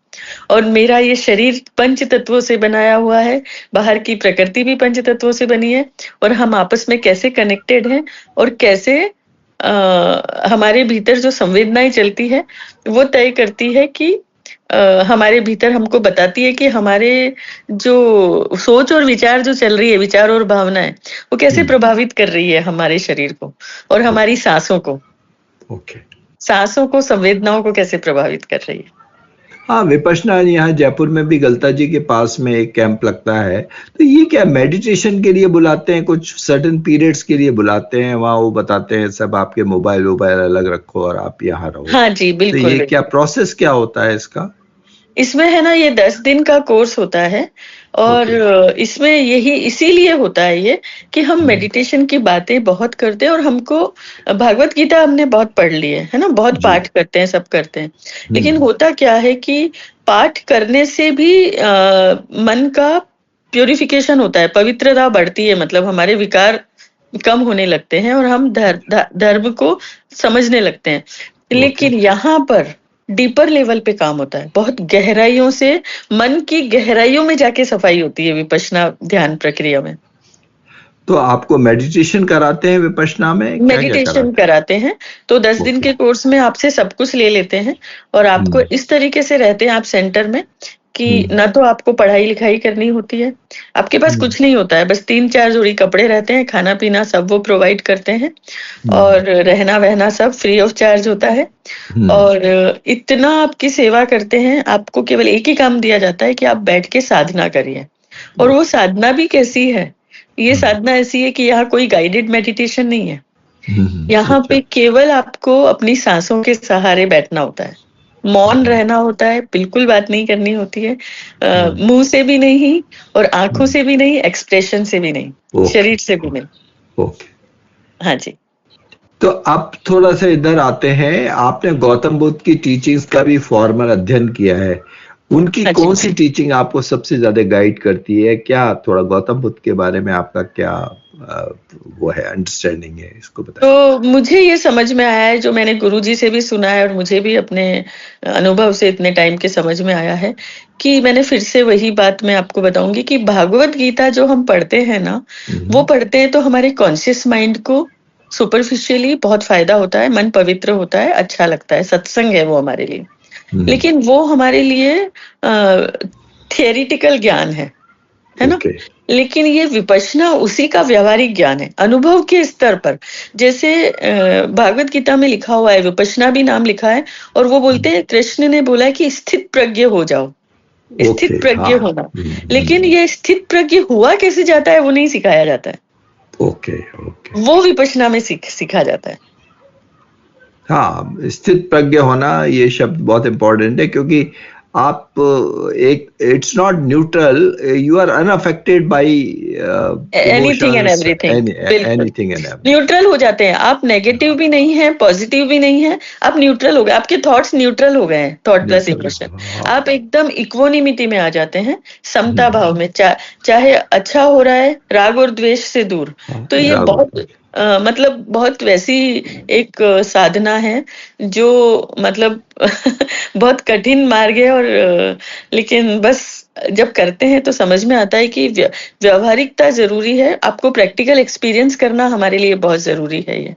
और मेरा ये शरीर पंच तत्वों से बनाया हुआ है, बाहर की प्रकृति भी पंच तत्वों से बनी है और हम आपस में कैसे कनेक्टेड हैं और कैसे हमारे भीतर जो संवेदनाएं चलती है वो तय करती है कि हमारे भीतर हमको बताती है कि हमारे जो सोच और विचार जो चल रही है, विचार और भावनाएं, वो कैसे प्रभावित कर रही है हमारे शरीर को और हमारी सांसों को। सांसों को, संवेदनाओं को कैसे प्रभावित कर रही है। हाँ, विपश्यना यहाँ जयपुर में भी गलता जी के पास में एक कैंप लगता है, तो ये क्या मेडिटेशन के लिए बुलाते हैं, कुछ सर्टेन पीरियड्स के लिए बुलाते हैं, वहाँ वो बताते हैं सब आपके मोबाइल अलग रखो और आप यहाँ रहो। हाँ जी, बिल्कुल। तो ये क्या प्रोसेस क्या होता है इसका? इसमें है ना, ये 10 दिन का कोर्स होता है और इसमें यही इसीलिए होता है ये कि हम मेडिटेशन की बातें बहुत करते हैं और हमको भागवत गीता हमने बहुत पढ़ ली है ना, बहुत पाठ करते हैं, सब करते हैं, लेकिन होता क्या है कि पाठ करने से भी मन का प्यूरिफिकेशन होता है, पवित्रता बढ़ती है, मतलब हमारे विकार कम होने लगते हैं और हम धर्म को समझने लगते हैं। लेकिन यहाँ पर डीपर लेवल पे काम होता है, बहुत गहराइयों से, मन की गहराइयों में जाके सफाई होती है विपश्यना ध्यान प्रक्रिया में। तो आपको मेडिटेशन कराते हैं विपश्यना में? मेडिटेशन कराते हैं, तो 10 दिन के कोर्स में आपसे सब कुछ ले लेते हैं और आपको इस तरीके से रहते हैं आप सेंटर में कि ना तो आपको पढ़ाई लिखाई करनी होती है, आपके पास कुछ नहीं होता है, बस 3-4 जोड़ी कपड़े रहते हैं, खाना पीना सब वो प्रोवाइड करते हैं और रहना वहना सब फ्री ऑफ चार्ज होता है और इतना आपकी सेवा करते हैं। आपको केवल एक ही काम दिया जाता है कि आप बैठ के साधना करिए, और वो साधना भी कैसी है, ये साधना ऐसी है कि यहाँ कोई गाइडेड मेडिटेशन नहीं है, यहाँ पे केवल आपको अपनी सांसों के सहारे बैठना होता है, मौन रहना होता है, बिल्कुल बात नहीं करनी होती है, मुंह से भी नहीं और आंखों से भी नहीं, एक्सप्रेशन से भी नहीं, शरीर से भी नहीं। हाँ जी। तो अब थोड़ा सा इधर आते हैं, आपने गौतम बुद्ध की टीचिंग्स का भी फॉर्मल अध्ययन किया है, उनकी हाँ जी। कौन सी टीचिंग आपको सबसे ज्यादा गाइड करती है? क्या थोड़ा गौतम बुद्ध के बारे में आपका क्या वो है, अंडरस्टैंडिंग है, इसको बताइए। तो मुझे ये समझ में आया है, जो मैंने गुरुजी से भी सुना है और मुझे भी अपने अनुभव से इतने टाइम के समझ में आया है, कि मैंने फिर से वही बात मैं आपको बताऊंगी कि भागवत गीता जो हम पढ़ते हैं ना, वो पढ़ते हैं तो हमारे कॉन्शियस माइंड को सुपरफिशियली बहुत फायदा होता है, मन पवित्र होता है, अच्छा लगता है, सत्संग है वो हमारे लिए। लेकिन वो हमारे लिए थियरिटिकल ज्ञान है ना। ओके। लेकिन ये विपश्यना उसी का व्यवहारिक ज्ञान है, अनुभव के स्तर पर। जैसे भागवत गीता में लिखा हुआ है, विपश्यना भी नाम लिखा है, और वो बोलते हैं, कृष्ण ने बोला है कि स्थित प्रज्ञ हो जाओ, स्थित प्रज्ञ होना। लेकिन ये स्थित प्रज्ञ हुआ कैसे जाता है, वो नहीं सिखाया जाता है। Okay okay. वो विपश्यना में सिखा जाता है। हाँ, स्थित प्रज्ञ होना, ये शब्द बहुत इंपॉर्टेंट है, क्योंकि आप एक, it's not neutral, you are unaffected by anything and everything, anything and everything. Neutral हो जाते हैं आप, नेगेटिव भी नहीं है, पॉजिटिव भी नहीं है, आप न्यूट्रल हो गए, आपके थॉट्स न्यूट्रल हो गए हैं, थॉट प्लस इमोशन। आप एकदम इक्वोनिमिटी में आ जाते हैं, समता भाव में। चाहे अच्छा हो रहा है, राग और द्वेष से दूर। तो ये बहुत मतलब बहुत वैसी एक साधना है जो मतलब बहुत कठिन मार्ग है, और लेकिन बस जब करते हैं तो समझ में आता है कि व्यवहारिकता जरूरी है, आपको प्रैक्टिकल एक्सपीरियंस करना हमारे लिए बहुत जरूरी है ये।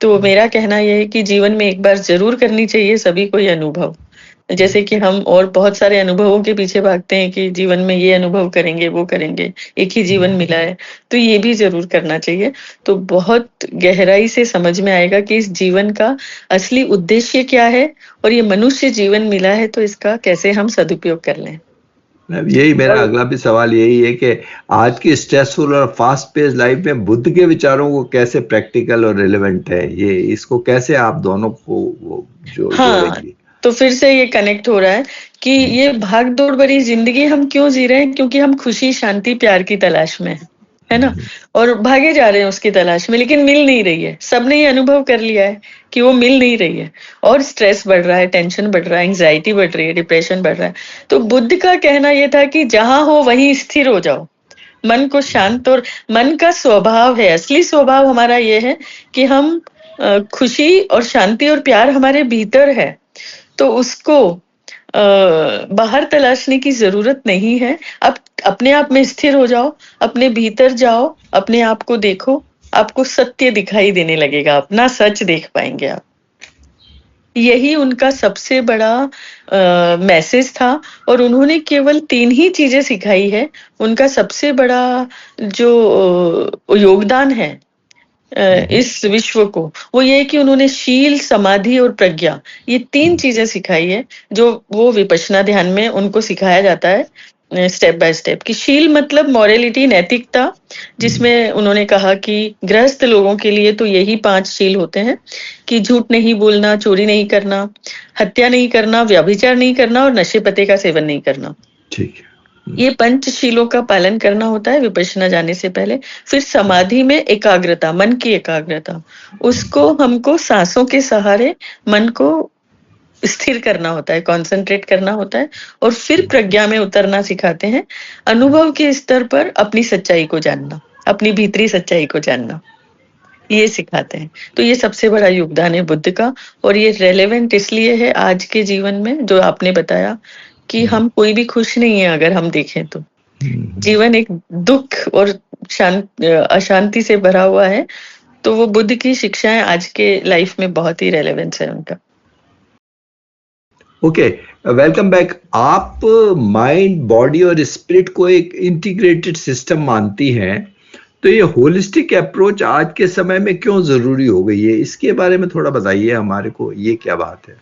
तो मेरा कहना यह है कि जीवन में एक बार जरूर करनी चाहिए सभी को ये अनुभव। जैसे कि हम और बहुत सारे अनुभवों के पीछे भागते हैं कि जीवन में ये अनुभव करेंगे, वो करेंगे, एक ही जीवन मिला है, तो ये भी जरूर करना चाहिए। तो बहुत गहराई से समझ में आएगा कि इस जीवन का असली उद्देश्य क्या है, और ये मनुष्य जीवन मिला है तो इसका कैसे हम सदुपयोग कर लें। यही मेरा अगला भी सवाल यही है कि आज की स्ट्रेसफुल और फास्ट पेस लाइफ में बुद्ध के विचारों को कैसे प्रैक्टिकल और रिलेवेंट है, ये इसको कैसे आप दोनों को जोड़ेंगे? तो फिर से ये कनेक्ट हो रहा है कि ये भाग दौड़ भरी जिंदगी हम क्यों जी रहे हैं, क्योंकि हम खुशी, शांति, प्यार की तलाश में है ना, और भागे जा रहे हैं उसकी तलाश में, लेकिन मिल नहीं रही है। सबने ये अनुभव कर लिया है कि वो मिल नहीं रही है, और स्ट्रेस बढ़ रहा है, टेंशन बढ़ रहा है, एंजाइटी बढ़ रही है, डिप्रेशन बढ़ रहा है। तो बुद्ध का कहना ये था कि जहां हो वहीं स्थिर हो जाओ, मन को शांत। और मन का स्वभाव है, असली स्वभाव हमारा ये है कि हम खुशी और शांति और प्यार हमारे भीतर है, तो उसको बाहर तलाशने की जरूरत नहीं है। आप अपने आप में स्थिर हो जाओ, अपने भीतर जाओ, अपने आप को देखो, आपको सत्य दिखाई देने लगेगा, अपना सच देख पाएंगे आप। यही उनका सबसे बड़ा मैसेज था, और उन्होंने केवल 3 ही चीजें सिखाई है। उनका सबसे बड़ा जो योगदान है इस विश्व को, वो ये है कि उन्होंने शील, समाधि और प्रज्ञा, ये 3 चीजें सिखाई है, जो वो विपश्यना ध्यान में उनको सिखाया जाता है स्टेप बाय स्टेप। कि शील मतलब मॉरलिटी, नैतिकता, जिसमें उन्होंने कहा कि गृहस्थ लोगों के लिए तो यही 5 शील होते हैं कि झूठ नहीं बोलना, चोरी नहीं करना, हत्या नहीं करना, व्यभिचार नहीं करना, और नशे पते का सेवन नहीं करना। ठीक है। ये पंचशीलों का पालन करना होता है विपश्यना जाने से पहले। फिर समाधि में एकाग्रता, मन की एकाग्रता, उसको हमको सांसों के सहारे मन को स्थिर करना होता है, कंसंट्रेट करना होता है। और फिर प्रज्ञा में उतरना सिखाते हैं, अनुभव के स्तर पर अपनी सच्चाई को जानना, अपनी भीतरी सच्चाई को जानना, ये सिखाते हैं। तो ये सबसे बड़ा योगदान है बुद्ध का, और ये रेलेवेंट इसलिए है आज के जीवन में, जो आपने बताया कि हम कोई भी खुश नहीं है अगर हम देखें तो। जीवन एक दुख और अशांति से भरा हुआ है, तो वो बुद्ध की शिक्षाएं आज के लाइफ में बहुत ही रेलेवेंस है उनका। Okay, welcome back. आप माइंड, बॉडी और स्पिरिट को एक इंटीग्रेटेड सिस्टम मानती हैं, तो ये होलिस्टिक अप्रोच आज के समय में क्यों जरूरी हो गई है? इसके बारे में थोड़ा बताइए हमारे को, ये क्या बात है?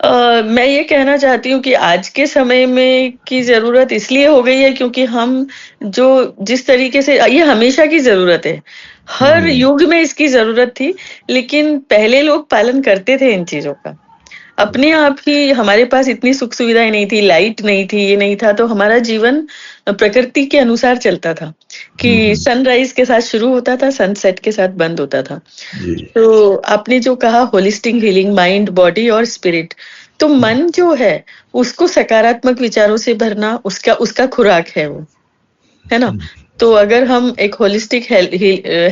मैं ये कहना चाहती हूँ कि आज के समय में की जरूरत इसलिए हो गई है क्योंकि हम जिस तरीके से, ये हमेशा की जरूरत है, हर युग में इसकी जरूरत थी, लेकिन पहले लोग पालन करते थे इन चीजों का अपने आप ही। हमारे पास इतनी सुख सुविधाएं नहीं थी, लाइट नहीं थी, ये नहीं था, तो हमारा जीवन प्रकृति के अनुसार चलता था कि सनराइज के साथ शुरू होता था, सनसेट के साथ बंद होता था। तो आपने जो कहा होलिस्टिक हीलिंग, माइंड, बॉडी और स्पिरिट, तो मन जो है उसको सकारात्मक विचारों से भरना उसका खुराक है वो, है ना। तो अगर हम एक होलिस्टिक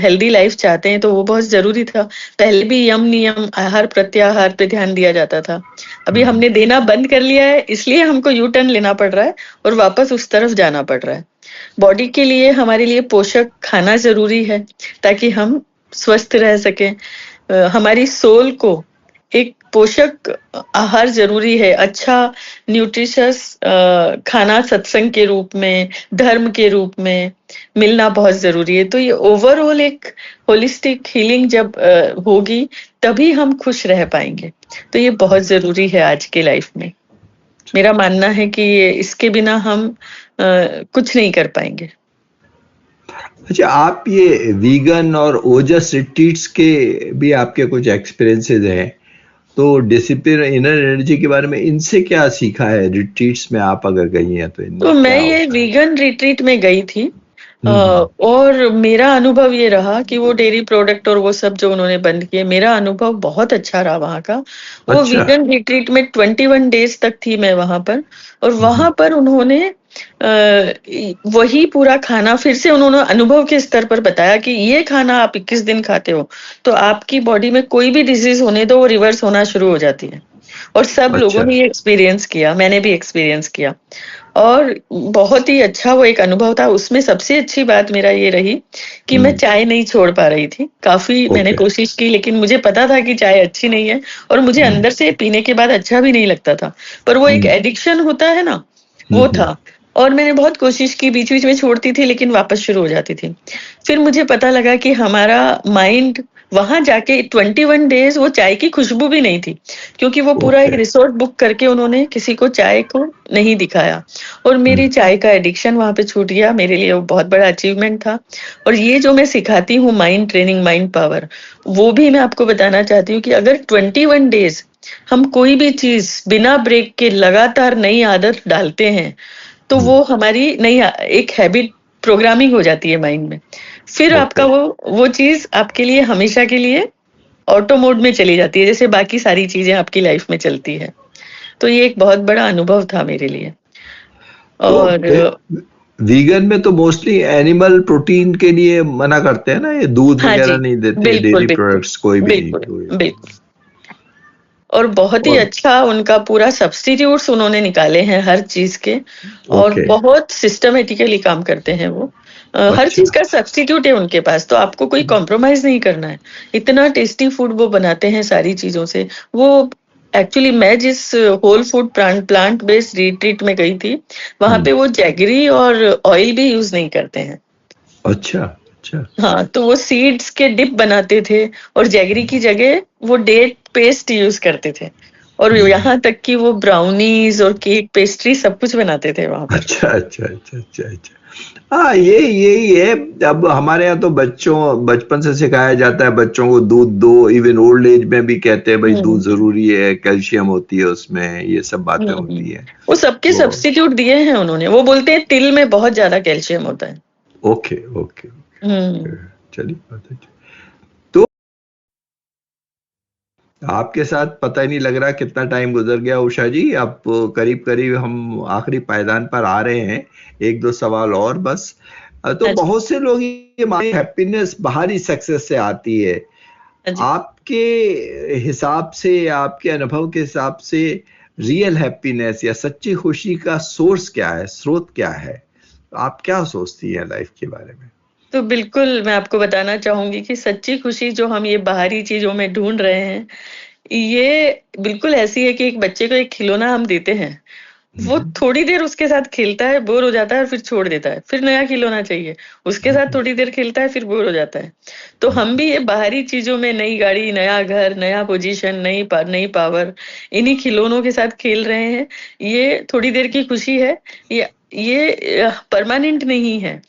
हेल्दी लाइफ चाहते हैं तो वो बहुत जरूरी था। पहले भी यम नियम आहार प्रत्याहार पे ध्यान दिया जाता था, अभी हमने देना बंद कर लिया है, इसलिए हमको यू टर्न लेना पड़ रहा है और वापस उस तरफ जाना पड़ रहा है। बॉडी के लिए हमारे लिए पोषक खाना जरूरी है ताकि हम स्वस्थ रह सकें। हमारी सोल को एक पोषक आहार जरूरी है, अच्छा न्यूट्रिशस खाना सत्संग के रूप में, धर्म के रूप में मिलना बहुत जरूरी है। तो ये ओवरऑल एक होलिस्टिक हीलिंग जब होगी तभी हम खुश रह पाएंगे। तो ये बहुत जरूरी है आज के लाइफ में। मेरा मानना है कि इसके बिना हम कुछ नहीं कर पाएंगे। अच्छा, आप ये वीगन और ओजस रिट्रीट्स के भी आपके कुछ एक्सपीरियंसेस हैं, तो डिसिप्लिन इनर एनर्जी के बारे में इनसे क्या सीखा है? रिट्रीट्स में आप अगर गई हैं तो मैं ये वीगन रिट्रीट में गई थी और मेरा अनुभव ये रहा कि वो डेयरी प्रोडक्ट और वो सब जो उन्होंने बंद किए, मेरा अनुभव बहुत अच्छा रहा वहाँ का। वो वीगन रिट्रीट में 21 डेज तक थी मैं वहां पर, और वहां पर उन्होंने वही पूरा खाना फिर से उन्होंने अनुभव के स्तर पर बताया कि ये खाना आप 21 दिन खाते हो तो आपकी बॉडी में कोई भी डिजीज होने दो वो रिवर्स होना शुरू हो जाती है। और सब लोगों ने ये एक्सपीरियंस किया, मैंने भी एक्सपीरियंस किया, और बहुत ही अच्छा वो एक अनुभव था। उसमें सबसे अच्छी बात मेरा ये रही कि मैं चाय नहीं छोड़ पा रही थी। काफी मैंने कोशिश की, लेकिन मुझे पता था कि चाय अच्छी नहीं है और मुझे अंदर से पीने के बाद अच्छा भी नहीं लगता था, पर वो एक एडिक्शन होता है ना, वो था। और मैंने बहुत कोशिश की, बीच बीच में छोड़ती थी लेकिन वापस शुरू हो जाती थी। फिर मुझे पता लगा कि हमारा माइंड वहां जाके 21 डेज वो चाय की खुशबू भी नहीं थी, क्योंकि वो पूरा एक रिसोर्ट बुक करके उन्होंने किसी को चाय को नहीं दिखाया, और मेरी चाय का एडिक्शन वहां पे छूट गया। मेरे लिए वो बहुत बड़ा अचीवमेंट था। और ये जो मैं सिखाती हूँ माइंड ट्रेनिंग, माइंड पावर, वो भी मैं आपको बताना चाहती हूँ कि अगर 21 डेज हम कोई भी चीज बिना ब्रेक के लगातार नई आदत डालते हैं तो वो हमारी नई एक हैबिट प्रोग्रामिंग हो जाती है माइंड में। फिर आपका वो चीज आपके लिए हमेशा के लिए ऑटो मोड में चली जाती है, जैसे बाकी सारी चीजें आपकी लाइफ में चलती है। तो ये एक बहुत बड़ा अनुभव था मेरे लिए। और वीगन में तो मोस्टली एनिमल प्रोटीन के लिए मना करते हैं ना, ये दूध वगैरह नहीं देते, डेयरी प्रोडक्ट्स कोई भी नहीं। बिल्कुल। और बहुत ही अच्छा उनका पूरा सब्स्टिट्यूट्स उन्होंने निकाले हैं हर चीज के, और बहुत सिस्टमेटिकली काम करते हैं वो। हर चीज का सब्स्टिट्यूट है उनके पास, तो आपको कोई कॉम्प्रोमाइज नहीं करना है। इतना टेस्टी फूड वो बनाते हैं सारी चीजों से। वो एक्चुअली मैं जिस whole food plant based retreat में गई थी, वहां पे वो जैगरी और ऑयल भी यूज नहीं करते हैं। अच्छा। हाँ, तो वो सीड्स के डिप बनाते थे और जैगरी की जगह वो डेट पेस्ट यूज करते थे, और यहाँ तक कि वो ब्राउनीज और केक पेस्ट्री सब कुछ बनाते थे वहां पर। अच्छा। हाँ, यही है। अब हमारे यहाँ तो बचपन से सिखाया जाता है बच्चों को दूध दो, इवन ओल्ड एज में भी कहते हैं भाई दूध जरूरी है, कैल्शियम होती है उसमें, ये सब बातें होती है। वो सबके सब्स्टिट्यूट दिए हैं उन्होंने। वो बोलते हैं तिल में बहुत ज्यादा कैल्शियम होता है। ओके। चलिए, तो आपके साथ पता ही नहीं लग रहा कितना टाइम गुजर गया उषा जी। अब करीब हम आखिरी पायदान पर आ रहे हैं, 1-2 सवाल और बस। तो बहुत से लोग ये माने हैप्पीनेस बाहरी सक्सेस से आती है। आपके हिसाब से, आपके अनुभव के हिसाब से रियल हैप्पीनेस या सच्ची खुशी का सोर्स क्या है, स्रोत क्या है? आप क्या सोचती हैं लाइफ के बारे में? तो बिल्कुल मैं आपको बताना चाहूंगी कि सच्ची खुशी जो हम ये बाहरी चीजों में ढूंढ रहे हैं, ये बिल्कुल ऐसी है कि एक बच्चे को एक खिलौना हम देते हैं, वो थोड़ी देर उसके साथ खेलता है, बोर हो जाता है और फिर छोड़ देता है, फिर नया खिलौना चाहिए, उसके साथ थोड़ी देर खेलता है, फिर बोर हो जाता है। तो हम भी ये बाहरी चीजों में नई गाड़ी, नया घर, नया पोजीशन, नई पावर, इन्हीं खिलौनों के साथ खेल रहे हैं। ये थोड़ी देर की खुशी है, ये परमानेंट नहीं है।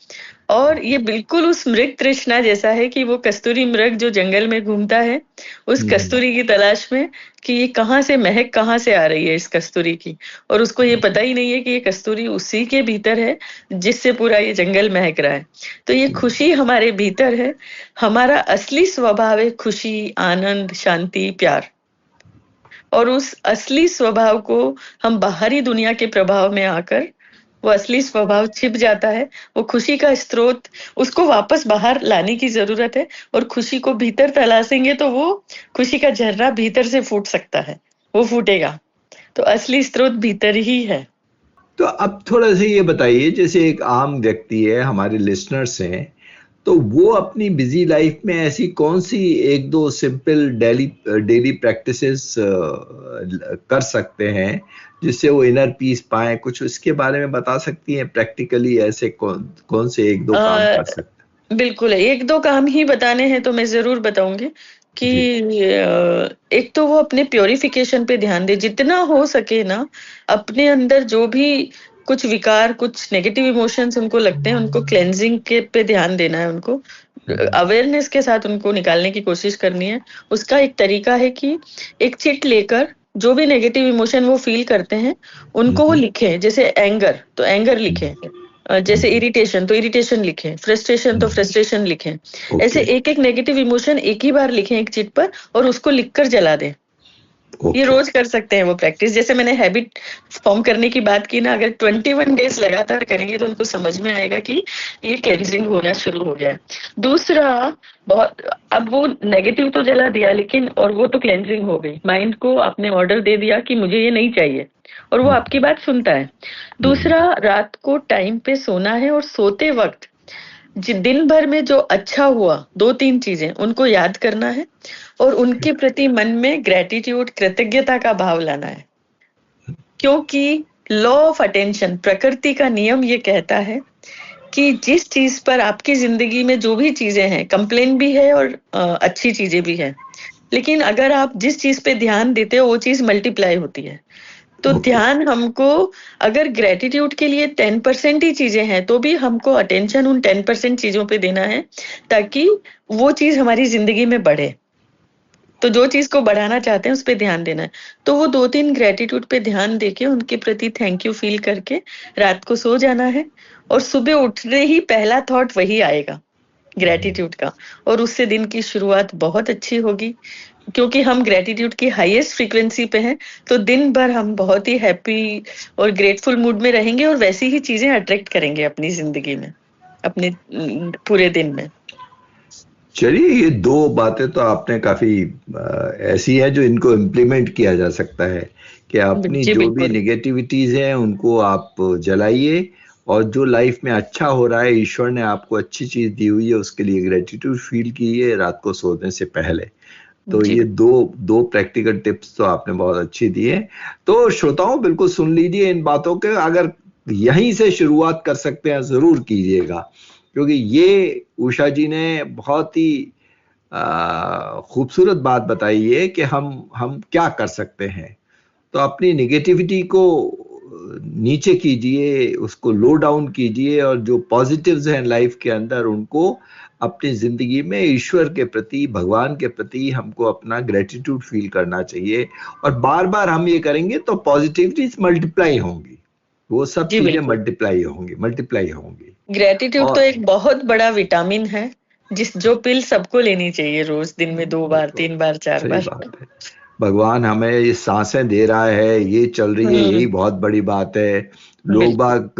और ये बिल्कुल उस मृग तृष्णा जैसा है कि वो कस्तूरी मृग जो जंगल में घूमता है उस कस्तूरी की तलाश में कि ये कहाँ से महक कहाँ से आ रही है इस कस्तूरी की, और उसको ये पता ही नहीं है कि ये कस्तूरी उसी के भीतर है जिससे पूरा ये जंगल महक रहा है। तो ये खुशी हमारे भीतर है। हमारा असली स्वभाव है खुशी, आनंद, शांति, प्यार। और उस असली स्वभाव को हम बाहरी दुनिया के प्रभाव में आकर वो असली स्वभाव छिप जाता है। वो खुशी का स्रोत, उसको वापस बाहर लाने की जरूरत है, और खुशी को भीतर तलाशेंगे तो वो खुशी का झर्रा भीतर से फूट सकता है, वो फूटेगा। तो असली स्रोत भीतर ही है। तो अब थोड़ा सा ये बताइए, जैसे एक आम व्यक्ति है, हमारे लिसनर्स हैं, तो वो अपनी बिजी लाइफ में ऐसी कौन सी एक दो सिंपल डेली प्रैक्टिसेस कर सकते हैं जिससे वो इनर पीस पाए? कुछ इसके बारे में बता सकती हैं प्रैक्टिकली? ऐसे कौन से एक दो काम कर सकते हैं? बिल्कुल, एक दो काम ही बताने हैं तो मैं जरूर बताऊंगी कि एक तो वो अपने प्योरिफिकेशन पे ध्यान दे, जितना हो सके ना। अपने अंदर जो भी कुछ विकार, कुछ नेगेटिव इमोशंस उनको लगते हैं, उनको क्लेंजिंग के पे ध्यान देना है, उनको अवेयरनेस के साथ उनको निकालने की कोशिश करनी है। उसका एक तरीका है कि एक चिट लेकर जो भी नेगेटिव इमोशन वो फील करते हैं उनको वो लिखें। जैसे एंगर तो एंगर लिखें, जैसे इरिटेशन तो इरिटेशन लिखें, फ्रस्ट्रेशन तो फ्रस्ट्रेशन लिखें। ऐसे एक एक नेगेटिव इमोशन एक ही बार लिखें एक चिट पर, और उसको लिखकर जला दें। ये रोज कर सकते हैं वो प्रैक्टिस। जैसे मैंने हैबिट फॉर्म करने की बात की ना, अगर 21 डेज लगातार करेंगे तो उनको समझ में आएगा कि ये क्लेंजिंग होना शुरू हो गया है। दूसरा, बहुत, अब वो नेगेटिव तो जला दिया, लेकिन और वो तो क्लेंजिंग हो गई। माइंड को आपने ऑर्डर दे दिया कि मुझे ये नहीं चाहिए, और वो आपकी बात सुनता है। दूसरा, रात को टाइम पे सोना है, और सोते वक्त दिन भर में जो अच्छा हुआ 2-3 चीजें उनको याद करना है, और उनके प्रति मन में ग्रेटिट्यूड, कृतज्ञता का भाव लाना है। क्योंकि लॉ ऑफ अटेंशन, प्रकृति का नियम ये कहता है कि जिस चीज पर आपकी जिंदगी में जो भी चीजें हैं, कंप्लेन भी है और अच्छी चीजें भी है, लेकिन अगर आप जिस चीज पे ध्यान देते हो वो चीज मल्टीप्लाई होती है। तो ध्यान हमको, अगर ग्रेटिट्यूड के लिए 10% ही चीजें हैं तो भी हमको अटेंशन उन 10% चीजों पे देना है, ताकि वो चीज हमारी जिंदगी में बढ़े। तो जो चीज को बढ़ाना चाहते हैं उस पे ध्यान देना है। तो वो 2-3 ग्रेटिट्यूड पे ध्यान देके उनके प्रति थैंक यू फील करके रात को सो जाना है, और सुबह उठते ही पहला थॉट वही आएगा, ग्रेटिट्यूड का, और उससे दिन की शुरुआत बहुत अच्छी होगी। क्योंकि हम ग्रेटिट्यूड की हाईएस्ट फ्रीक्वेंसी पे हैं, तो दिन भर हम बहुत ही हैप्पी और ग्रेटफुल मूड में रहेंगे, और वैसी ही चीजें अट्रैक्ट करेंगे अपनी जिंदगी में, अपने पूरे दिन में। चलिए, ये दो बातें तो आपने काफी ऐसी हैं जो इनको इम्प्लीमेंट किया जा सकता है कि अपनी जो भी नेगेटिविटीज हैं उनको आप जलाइए, और जो लाइफ में अच्छा हो रहा है, ईश्वर ने आपको अच्छी चीज दी हुई है, उसके लिए ग्रेटिट्यूड फील कीजिए रात को सोने से पहले। तो ये दो प्रैक्टिकल टिप्स तो आपने बहुत अच्छी दी है। तो श्रोताओं, बिल्कुल सुन लीजिए इन बातों के, अगर यहीं से शुरुआत कर सकते हैं जरूर कीजिएगा, क्योंकि ये उषा जी ने बहुत ही खूबसूरत बात बताई है कि हम क्या कर सकते हैं। तो अपनी नेगेटिविटी को नीचे कीजिए, उसको लो डाउन कीजिए, और जो पॉजिटिव्स हैं लाइफ के अंदर उनको अपनी जिंदगी में ईश्वर के प्रति, भगवान के प्रति हमको अपना ग्रेटिट्यूड फील करना चाहिए। और बार बार हम ये करेंगे तो पॉजिटिविटीज मल्टीप्लाई होंगी, वो सब चीजें मल्टीप्लाई होंगी। ग्रेटिट्यूड तो एक बहुत बड़ा विटामिन है, जो पिल सबको लेनी चाहिए रोज, दिन में 2 बार, 3 बार, 4 बार। भगवान हमें ये सांसें दे रहा है, ये चल रही है, यही बहुत बड़ी बात है। लोग बाग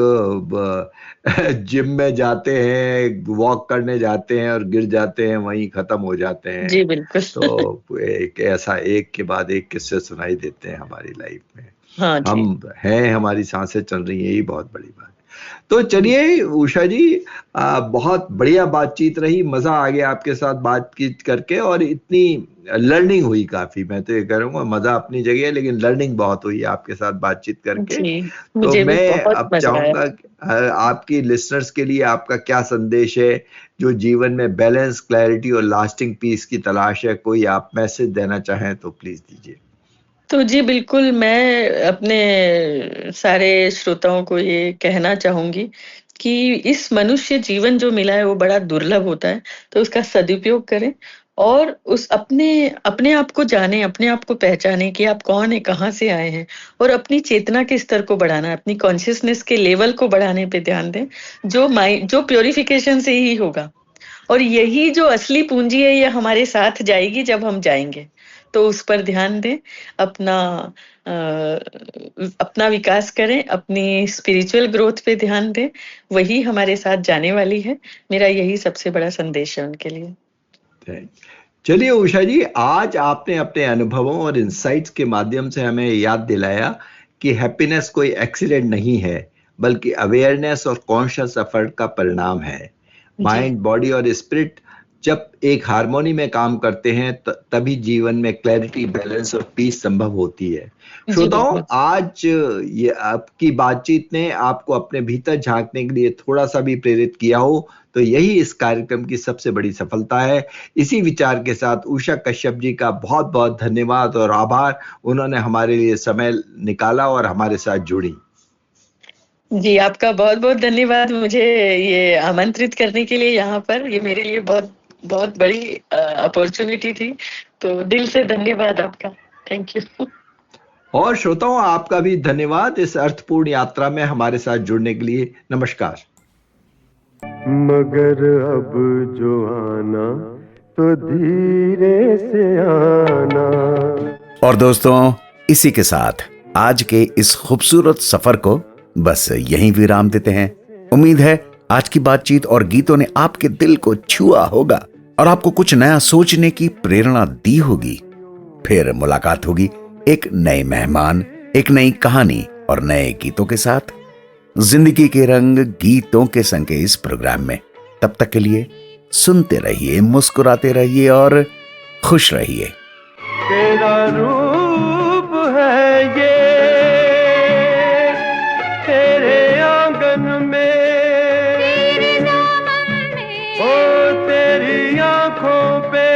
जिम में जाते हैं, वॉक करने जाते हैं और गिर जाते हैं, वहीं खत्म हो जाते हैं। जी बिल्कुल। तो एक के बाद एक किस्से सुनाई देते हैं हमारी लाइफ में। हाँ, हम हैं, हमारी सांसें चल रही है, यही बहुत बड़ी बात। तो चलिए उषा जी, बहुत बढ़िया बातचीत रही, मजा आ गया आपके साथ बातचीत करके, और इतनी लर्निंग हुई काफी। मैं तो ये करूंगा, मजा अपनी जगह है, लेकिन लर्निंग बहुत हुई आपके साथ बातचीत करके। तो मैं अब चाहूंगा आपकी लिसनर्स के लिए आपका क्या संदेश है, जो जीवन में बैलेंस, क्लैरिटी और लास्टिंग पीस की तलाश है, कोई आप मैसेज देना चाहें तो प्लीज दीजिए। तो जी बिल्कुल, मैं अपने सारे श्रोताओं को ये कहना चाहूंगी कि इस मनुष्य जीवन जो मिला है वो बड़ा दुर्लभ होता है, तो उसका सदुपयोग करें, और उस अपने आप को जाने, अपने आप को पहचाने कि आप कौन है, कहाँ से आए हैं, और अपनी चेतना के स्तर को बढ़ाना है, अपनी कॉन्शियसनेस के लेवल को बढ़ाने पे ध्यान दें, जो प्योरिफिकेशन से ही होगा। और यही जो असली पूंजी है, ये हमारे साथ जाएगी जब हम जाएंगे। तो उस पर ध्यान दें, अपना अपना विकास करें, अपनी स्पिरिचुअल ग्रोथ पे ध्यान दें, वही हमारे साथ जाने वाली है। मेरा यही सबसे बड़ा संदेश है उनके लिए। चलिए उषा जी, आज आपने अपने अनुभवों और इंसाइट्स के माध्यम से हमें याद दिलाया कि हैप्पीनेस कोई एक्सीडेंट नहीं है, बल्कि अवेयरनेस और कॉन्शियस एफर्ट का परिणाम है। माइंड, बॉडी और स्पिरिट जब एक हार्मोनी में काम करते हैं तभी जीवन में क्लैरिटी, बैलेंस और पीस संभव होती है। श्रोताओं, आज ये आपकी बातचीत ने आपको अपने भीतर झांकने के लिए थोड़ा सा भी प्रेरित किया हो तो यही इस कार्यक्रम की सबसे बड़ी सफलता है। इसी विचार के साथ उषा कश्यप जी का बहुत बहुत धन्यवाद और आभार। उन्होंने हमारे लिए समय निकाला और हमारे साथ जुड़ी। जी, आपका बहुत बहुत धन्यवाद मुझे ये आमंत्रित करने के लिए यहाँ पर। ये मेरे लिए बहुत बहुत बड़ी अपॉर्चुनिटी थी, तो दिल से धन्यवाद आपका। Thank you. और श्रोताओं, आपका भी धन्यवाद इस अर्थपूर्ण यात्रा में हमारे साथ जुड़ने के लिए। नमस्कार। मगर अब जो आना तो धीरे से आना। और दोस्तों, इसी के साथ आज के इस खूबसूरत सफर को बस यहीं विराम देते हैं। उम्मीद है आज की बातचीत और गीतों ने आपके दिल को छुआ होगा और आपको कुछ नया सोचने की प्रेरणा दी होगी। फिर मुलाकात होगी एक नए मेहमान, एक नई कहानी और नए गीतों के साथ जिंदगी के रंग गीतों के संग के इस प्रोग्राम में। तब तक के लिए सुनते रहिए, मुस्कुराते रहिए और खुश रहिए। तेरा रूप है ये तेरे आंगन में, तेरे दामन में, ओ तेरी आंखों पे,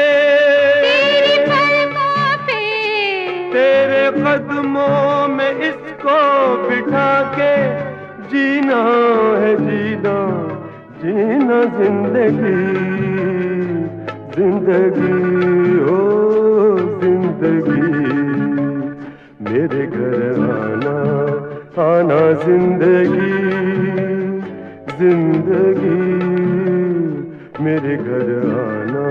तेरी पलकों पे, तेरे कदमों में इसको बिठा के जीना है, जीना जीना जिंदगी, जिंदगी ओ जिंदगी। मेरे घर आना आना जिंदगी, जिंदगी मेरे घर आना।